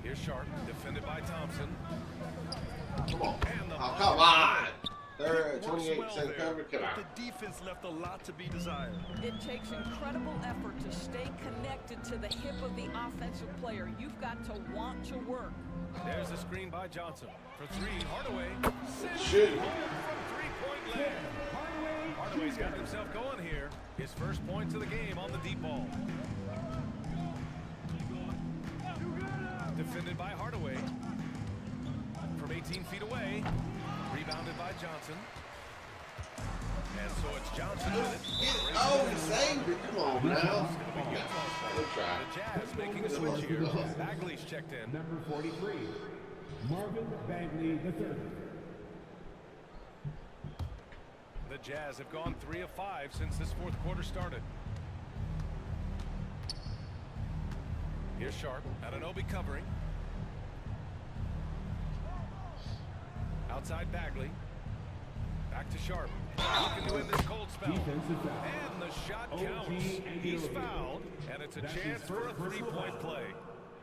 Here's Sharp, defended by Thompson. Come on. And the Oh, come on. They're Works 28% well there, cover. Come on. but the defense left a lot to be desired. It takes incredible effort to stay connected to the hip of the offensive player. You've got to want to work. There's a screen by Johnson. For 3, Hardaway. Shoot. From 3-point land. Hardaway's got himself going here. His first points of the game on the deep ball. Defended by Hardaway. From 18 feet away. Rebounded by Johnson. And so it's Johnson with it. Oh, he saved it. Come on now. Good try. The Jazz making a switch here. Bagley's checked in. Number 43, Marvin Bagley III. The Jazz have gone 3 of 5 since this fourth quarter started. Here's Sharp. Anunoby covering. Outside Bagley. Back to Sharp. Looking to end this cold spell. Defensive foul. And the shot OG counts. He's Anunoby. fouled, and it's a That's his chance for a first personal 3-point foul. play.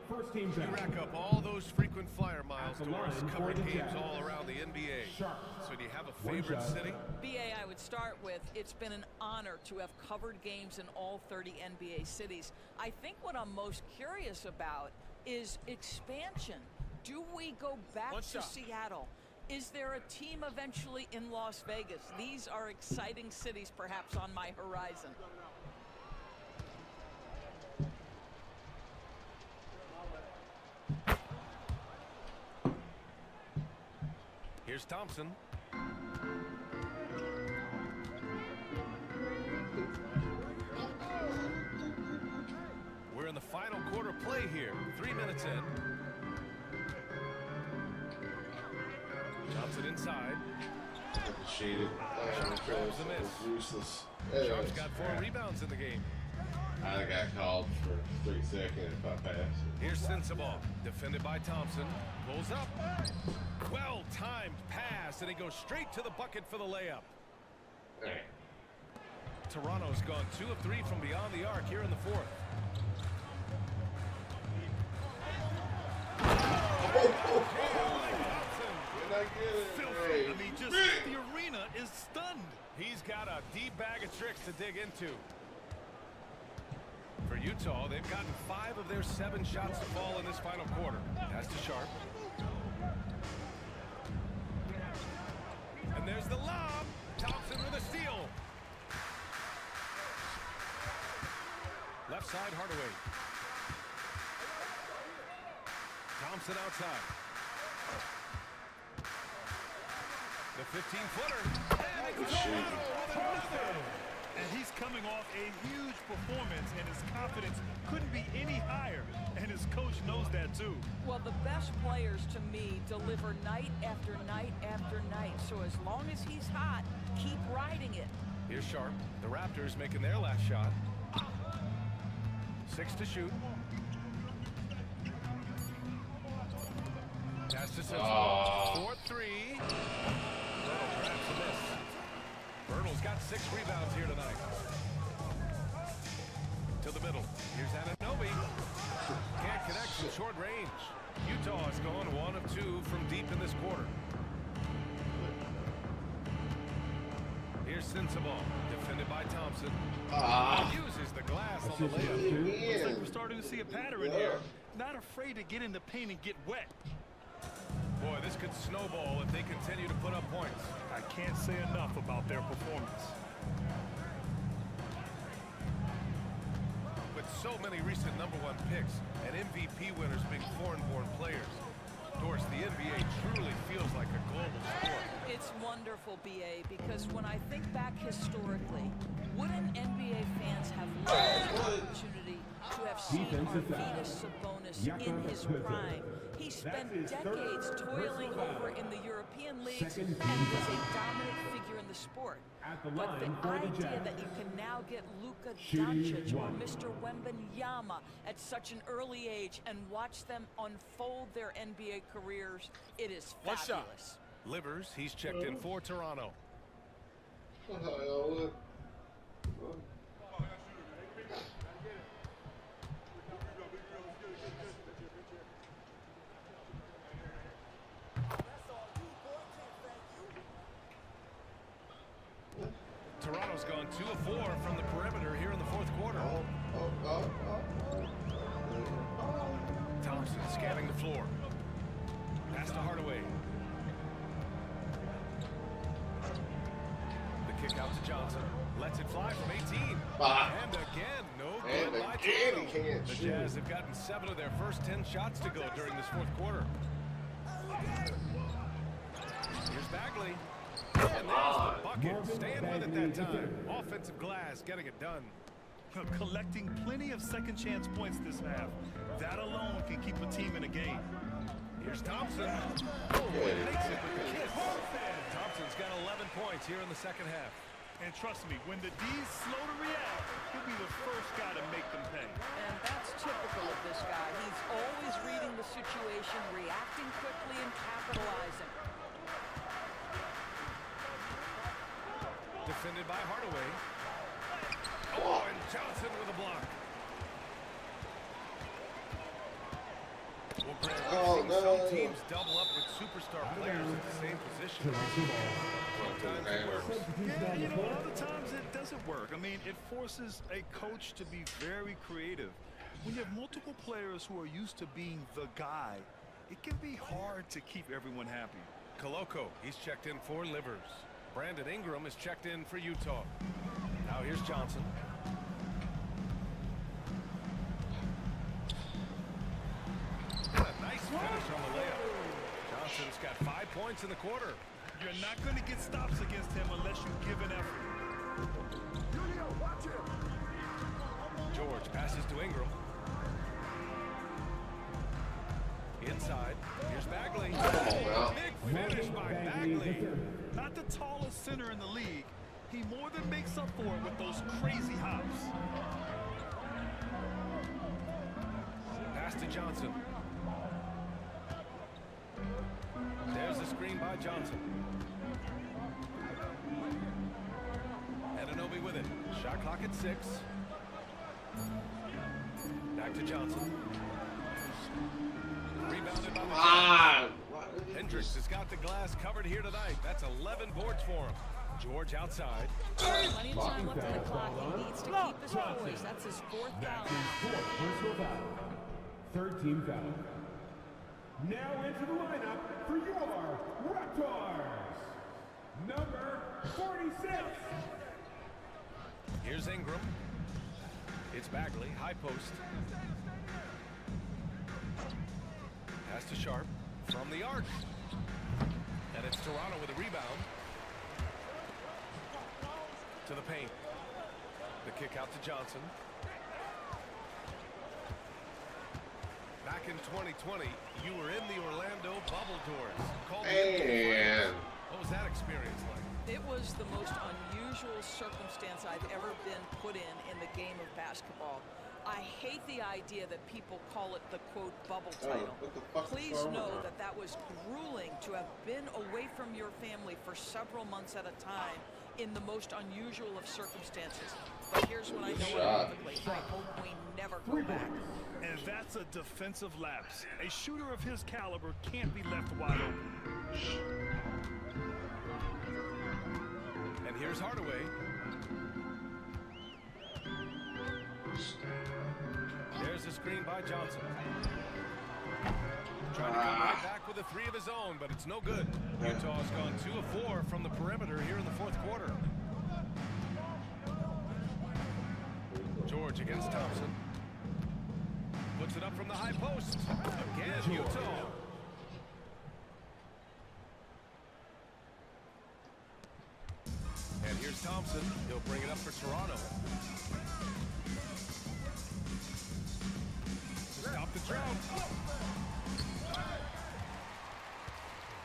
First team You foul. rack up all those frequent flyer miles, At the Doris, line covering for the games Jazz. all around the NBA. Sharp. So do you have a One favorite shot. city? BA, I would start with, it's been an honor to have covered games in all 30 NBA cities. I think what I'm most curious about is expansion. Do we go back One to shot. Seattle? Is there a team eventually in Las Vegas? These are exciting cities perhaps on my horizon. Here's Thompson. We're in the final quarter play here. 3 minutes in. Johnson inside. Cheated. Grabs the miss. Useless. Sharp's got 4 rebounds in the game. I got called for 3 seconds if I pass. Here's Sensabaugh, defended by Thompson. Pulls up. Well-timed pass, and he goes straight to the bucket for the layup. Hey. Toronto's gone 2 of 3 from beyond the arc here in the fourth. Did I get it? Filthy. Hey. I mean, just the arena is stunned. He's got a deep bag of tricks to dig into. For Utah, they've gotten 5 of their 7 shots to fall in this final quarter. Pass to Sharp. And there's the lob. Thompson with a steal. Left side, Hardaway. Thompson outside. The 15-footer. And it's Toronto with another. And he's coming off a huge performance, and his confidence couldn't be any higher. And his coach knows that, too. Well, the best players to me deliver night after night after night. So as long as he's hot, keep riding it. Here's Sharp. The Raptors making their last shot. 6 to shoot. Pass to Sensabaugh. 4-3. Burtle grabs the miss. Burtle's got 6 rebounds here tonight. To the middle. Here's Anunoby. Can't connect from short range. Utah has gone 1 of 2 from deep in this quarter. Here's Sensabaugh, defended by Thompson. Uses the glass on the layup. Looks like we're starting to see a pattern here. Not afraid to get in the paint and get wet. Boy, this could snowball if they continue to put up points. I can't say enough about their performance. With so many recent #1 picks and MVP winners being foreign-born players, Doris, the NBA truly feels like a global sport. It's wonderful, BA, because when I think back historically, wouldn't NBA fans have loved the opportunity to have seen Defensive foul. Arvydas Sabonis in his prime. He spent his third decades toiling personal foul. over in the European leagues Second and team was a foul. dominant figure in the sport. At the But line the for the idea Jazz. that you can now get Luka Shooting Doncic or one. Mr. Wembanyama at such an early age and watch them unfold their NBA careers, it is One shot. fabulous. Livers, he's checked in for Toronto. Toronto's gone 2 of 4 from the perimeter here in the fourth quarter. Thompson scanning the floor. Pass to Hardaway. The kick out to Johnson. Lets it fly from 18. And again, no good by Toronto. The Jazz have gotten 7 of their first 10 shots to go during this fourth quarter. Here's Bagley. And there's the bucket. Staying with it that time. Offensive glass getting it done. Collecting plenty of second chance points this half. That alone can keep a team in a game. Here's Thompson. Oh, it makes it with the kiss. Thompson's got 11 points here in the second half. And trust me, when the D's slow to react, he'll be the first guy to make them pay. And that's typical of this guy. He's always reading the situation, reacting quickly, and capitalizing. Defended by Hardaway. Oh, and Johnson with a block. Well, Grant, we've seen some teams double up with superstar players at the same position. Sometimes it works. Yeah, you know, other times it doesn't work. I mean, it forces a coach to be very creative. When you have multiple players who are used to being the guy, it can be hard to keep everyone happy. Koloko, he's checked in for Livers. Brandon Ingram is checked in for Utah. Now here's Johnson. And a nice finish on the layup. Johnson's got 5 points in the quarter. You're not going to get stops against him unless you give an effort. George passes to Ingram. Inside. Here's Bagley. Big finish by Bagley. Not the tallest center in the league. He more than makes up for it with those crazy hops. Pass to Johnson. There's the screen by Johnson. Anunoby with it. Shot clock at 6. Back to Johnson. Rebounded by the Hendricks has got the glass covered here tonight. That's 11 boards for him. George outside. Plenty of time left on the clock. He needs to keep his poise. That's his fourth foul. That's his fourth personal foul. Third team foul. Now into the lineup for your Raptors, number 46. Here's Ingram. It's Bagley, high post. Pass to Sharp from the arc. And it's Toronto with a rebound. To the paint. The kick out to Johnson. Back in 2020, you were in the Orlando bubble doors. Called the NBA Finals. What was that experience like? It was the most unusual circumstance I've ever been put in the game of basketball. I hate the idea that people call it the, quote, bubble title. Please know that that was grueling to have been away from your family for several months at a time in the most unusual of circumstances. But here's what I know unequivocally. I hope we never go back. And that's a defensive lapse. A shooter of his caliber can't be left wide open. And here's Hardaway. There's a screen by Johnson. Trying to come right back with a 3 of his own, but it's no good. Utah's gone 2 of 4 from the perimeter here in the fourth quarter. George against Thompson. Puts it up from the high post. Again, Utah. And here's Thompson. He'll bring it up for Toronto. the drought.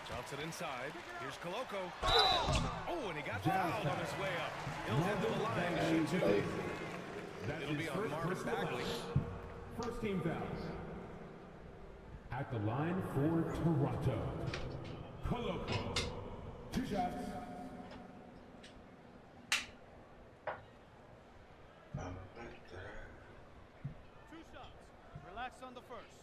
Johnson inside. Here's Coloco. Oh, and he got fouled on his way up. He'll head to the line to shoot two. It'll be on Marvin Bagley. First team fouls. At the line for Toronto, Coloco. 2 shots. Relax on the first.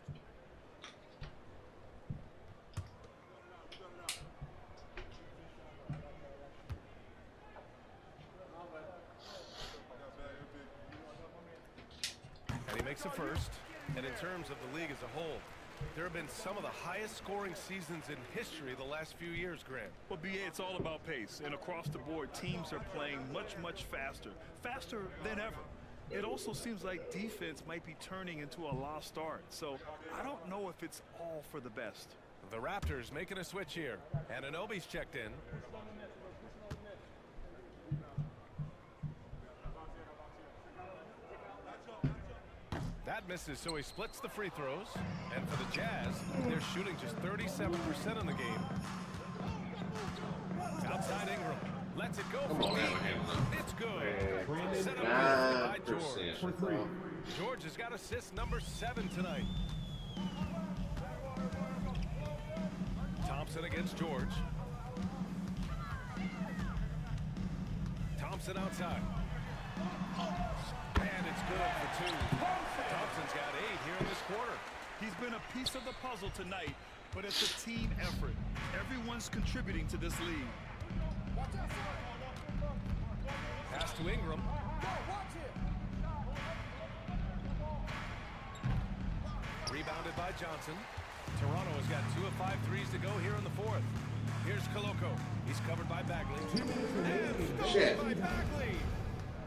And he makes a first. And in terms of the league as a whole, there have been some of the highest scoring seasons in history the last few years, Grant. Well, BA, it's all about pace. And across the board, teams are playing much, much faster. Faster than ever. It also seems like defense might be turning into a lost art. So I don't know if it's all for the best. The Raptors making a switch here. And Anunoby's checked in. That misses, so he splits the free throws. And for the Jazz, they're shooting just 37% in the game. Outside Ingram. Lets it go from deep. It's good. Set up by George. George has got assist number 7 tonight. Thompson against George. Thompson outside. And it's good for 2. Thompson's got 8 here in this quarter. He's been a piece of the puzzle tonight, but it's a team effort. Everyone's contributing to this lead. Pass to Ingram. Rebounded by Johnson. Toronto has got 2 of 5 threes to go here in the 4th. Here's Coloco. He's covered by Bagley. And stolen by Bagley.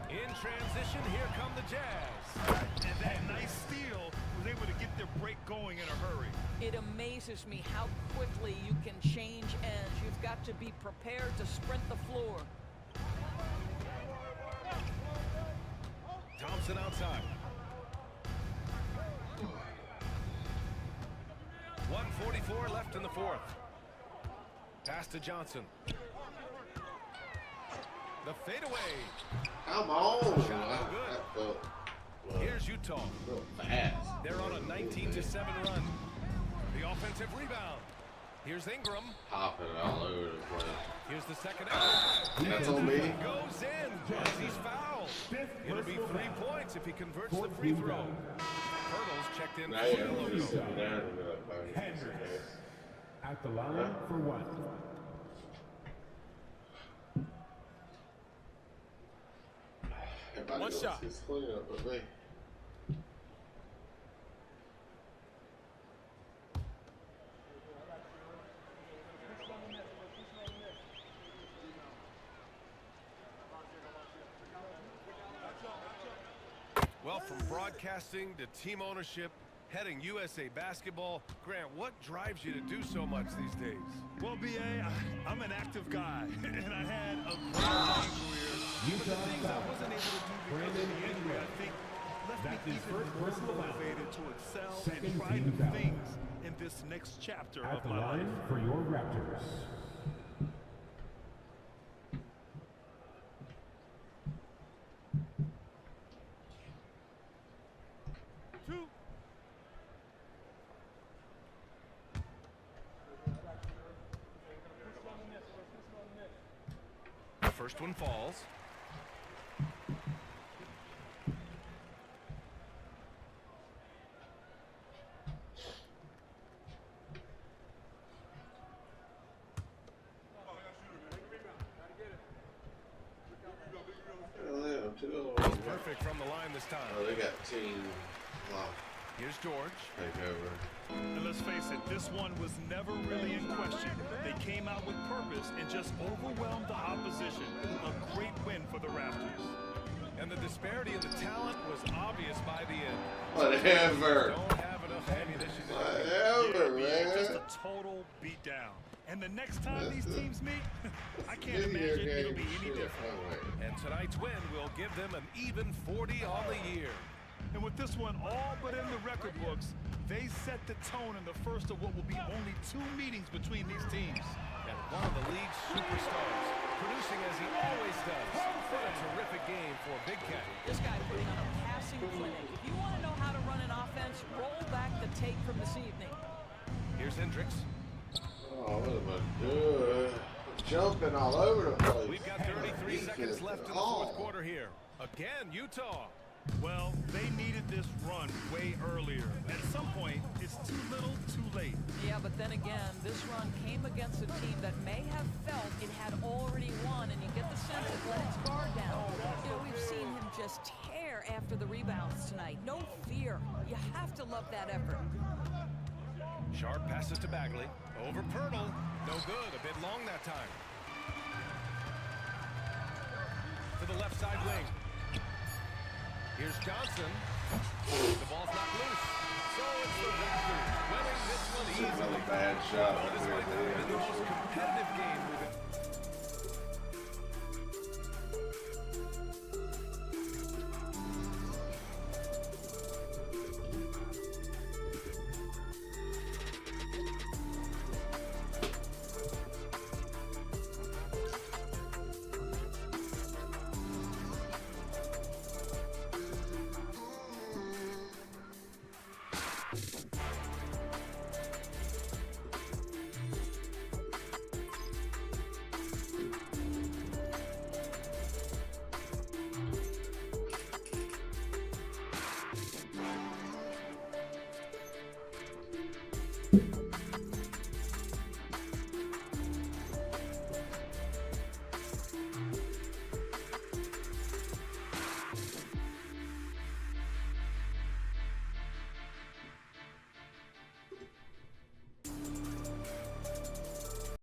In transition, here come the Jazz. And that nice steal was able to get their break going in a hurry. It amazes me how quickly you can change ends. You've got to be prepared to sprint the floor. Thompson outside. 1:44 left in the 4th. Pass to Johnson. The fadeaway. Come on. Shot no That good. felt Here's Utah. real fast. They're on a 19-7 run. The offensive rebound. Here's Ingram. Hopping all over the place. Here's the second effort. That's on me. Goes in as he's fouled. It'll be 3 points if he converts the free throw. Hurdles checked in Now for you the have to logo. sit down and be like, "Fine, Hendricks. okay." At the line for 1. Everybody One else shot. is clean up but me. Well, from broadcasting to team ownership, heading USA basketball, Grant, what drives you to do so much these days? Well, BA, I'm an active guy, and I had a great playing career. But the things I wasn't able to do because of the injury, I think, left That's me his even first more personal foul. motivated to excel Second and try team new foul. things in this next chapter At of the my life. line for your Raptors, The first one falls. Perfect from the line this time. Oh, they got team lock Here's George. takeover. And let's face it, this one was never really in question. They came out with purpose and just overwhelmed the opposition. A great win for the Raptors. And the disparity in the talent was obvious by the end. Whatever. Don't have enough ammunition to Whatever, Yeah, just man. a total beatdown. And the next time these That's teams meet, I can't Video imagine it'll be game any shit. different. I'm like, And tonight's win will give them an even 40 on the year. And with this one all but in the record books, they set the tone in the first of what will be only 2 meetings between these teams. And one of the league's superstars, producing as he always does. What a terrific game for Big Cat. This guy putting on a passing clinic. If you want to know how to run an offense, roll back the tape from this evening. Here's Hendricks. Oh, what am I doing? Jumping all over the place. We've got 33 seconds left in the fourth quarter here. Again, Utah. Well, they needed this run way earlier. At some point, it's too little, too late. Yeah, but then again, this run came against a team that may have felt it had already won, and you get the sense it let its guard down. You know, we've seen him just tear after the rebounds tonight. No fear. You have to love that effort. Sharp passes to Bagley. Over Pirtle. No good. A bit long that time. To the left side wing. Here's Johnson. The ball's not loose. So it's the Raptors winning this one This is easily. another bad shot. Well, this might not have been the most competitive game we've been.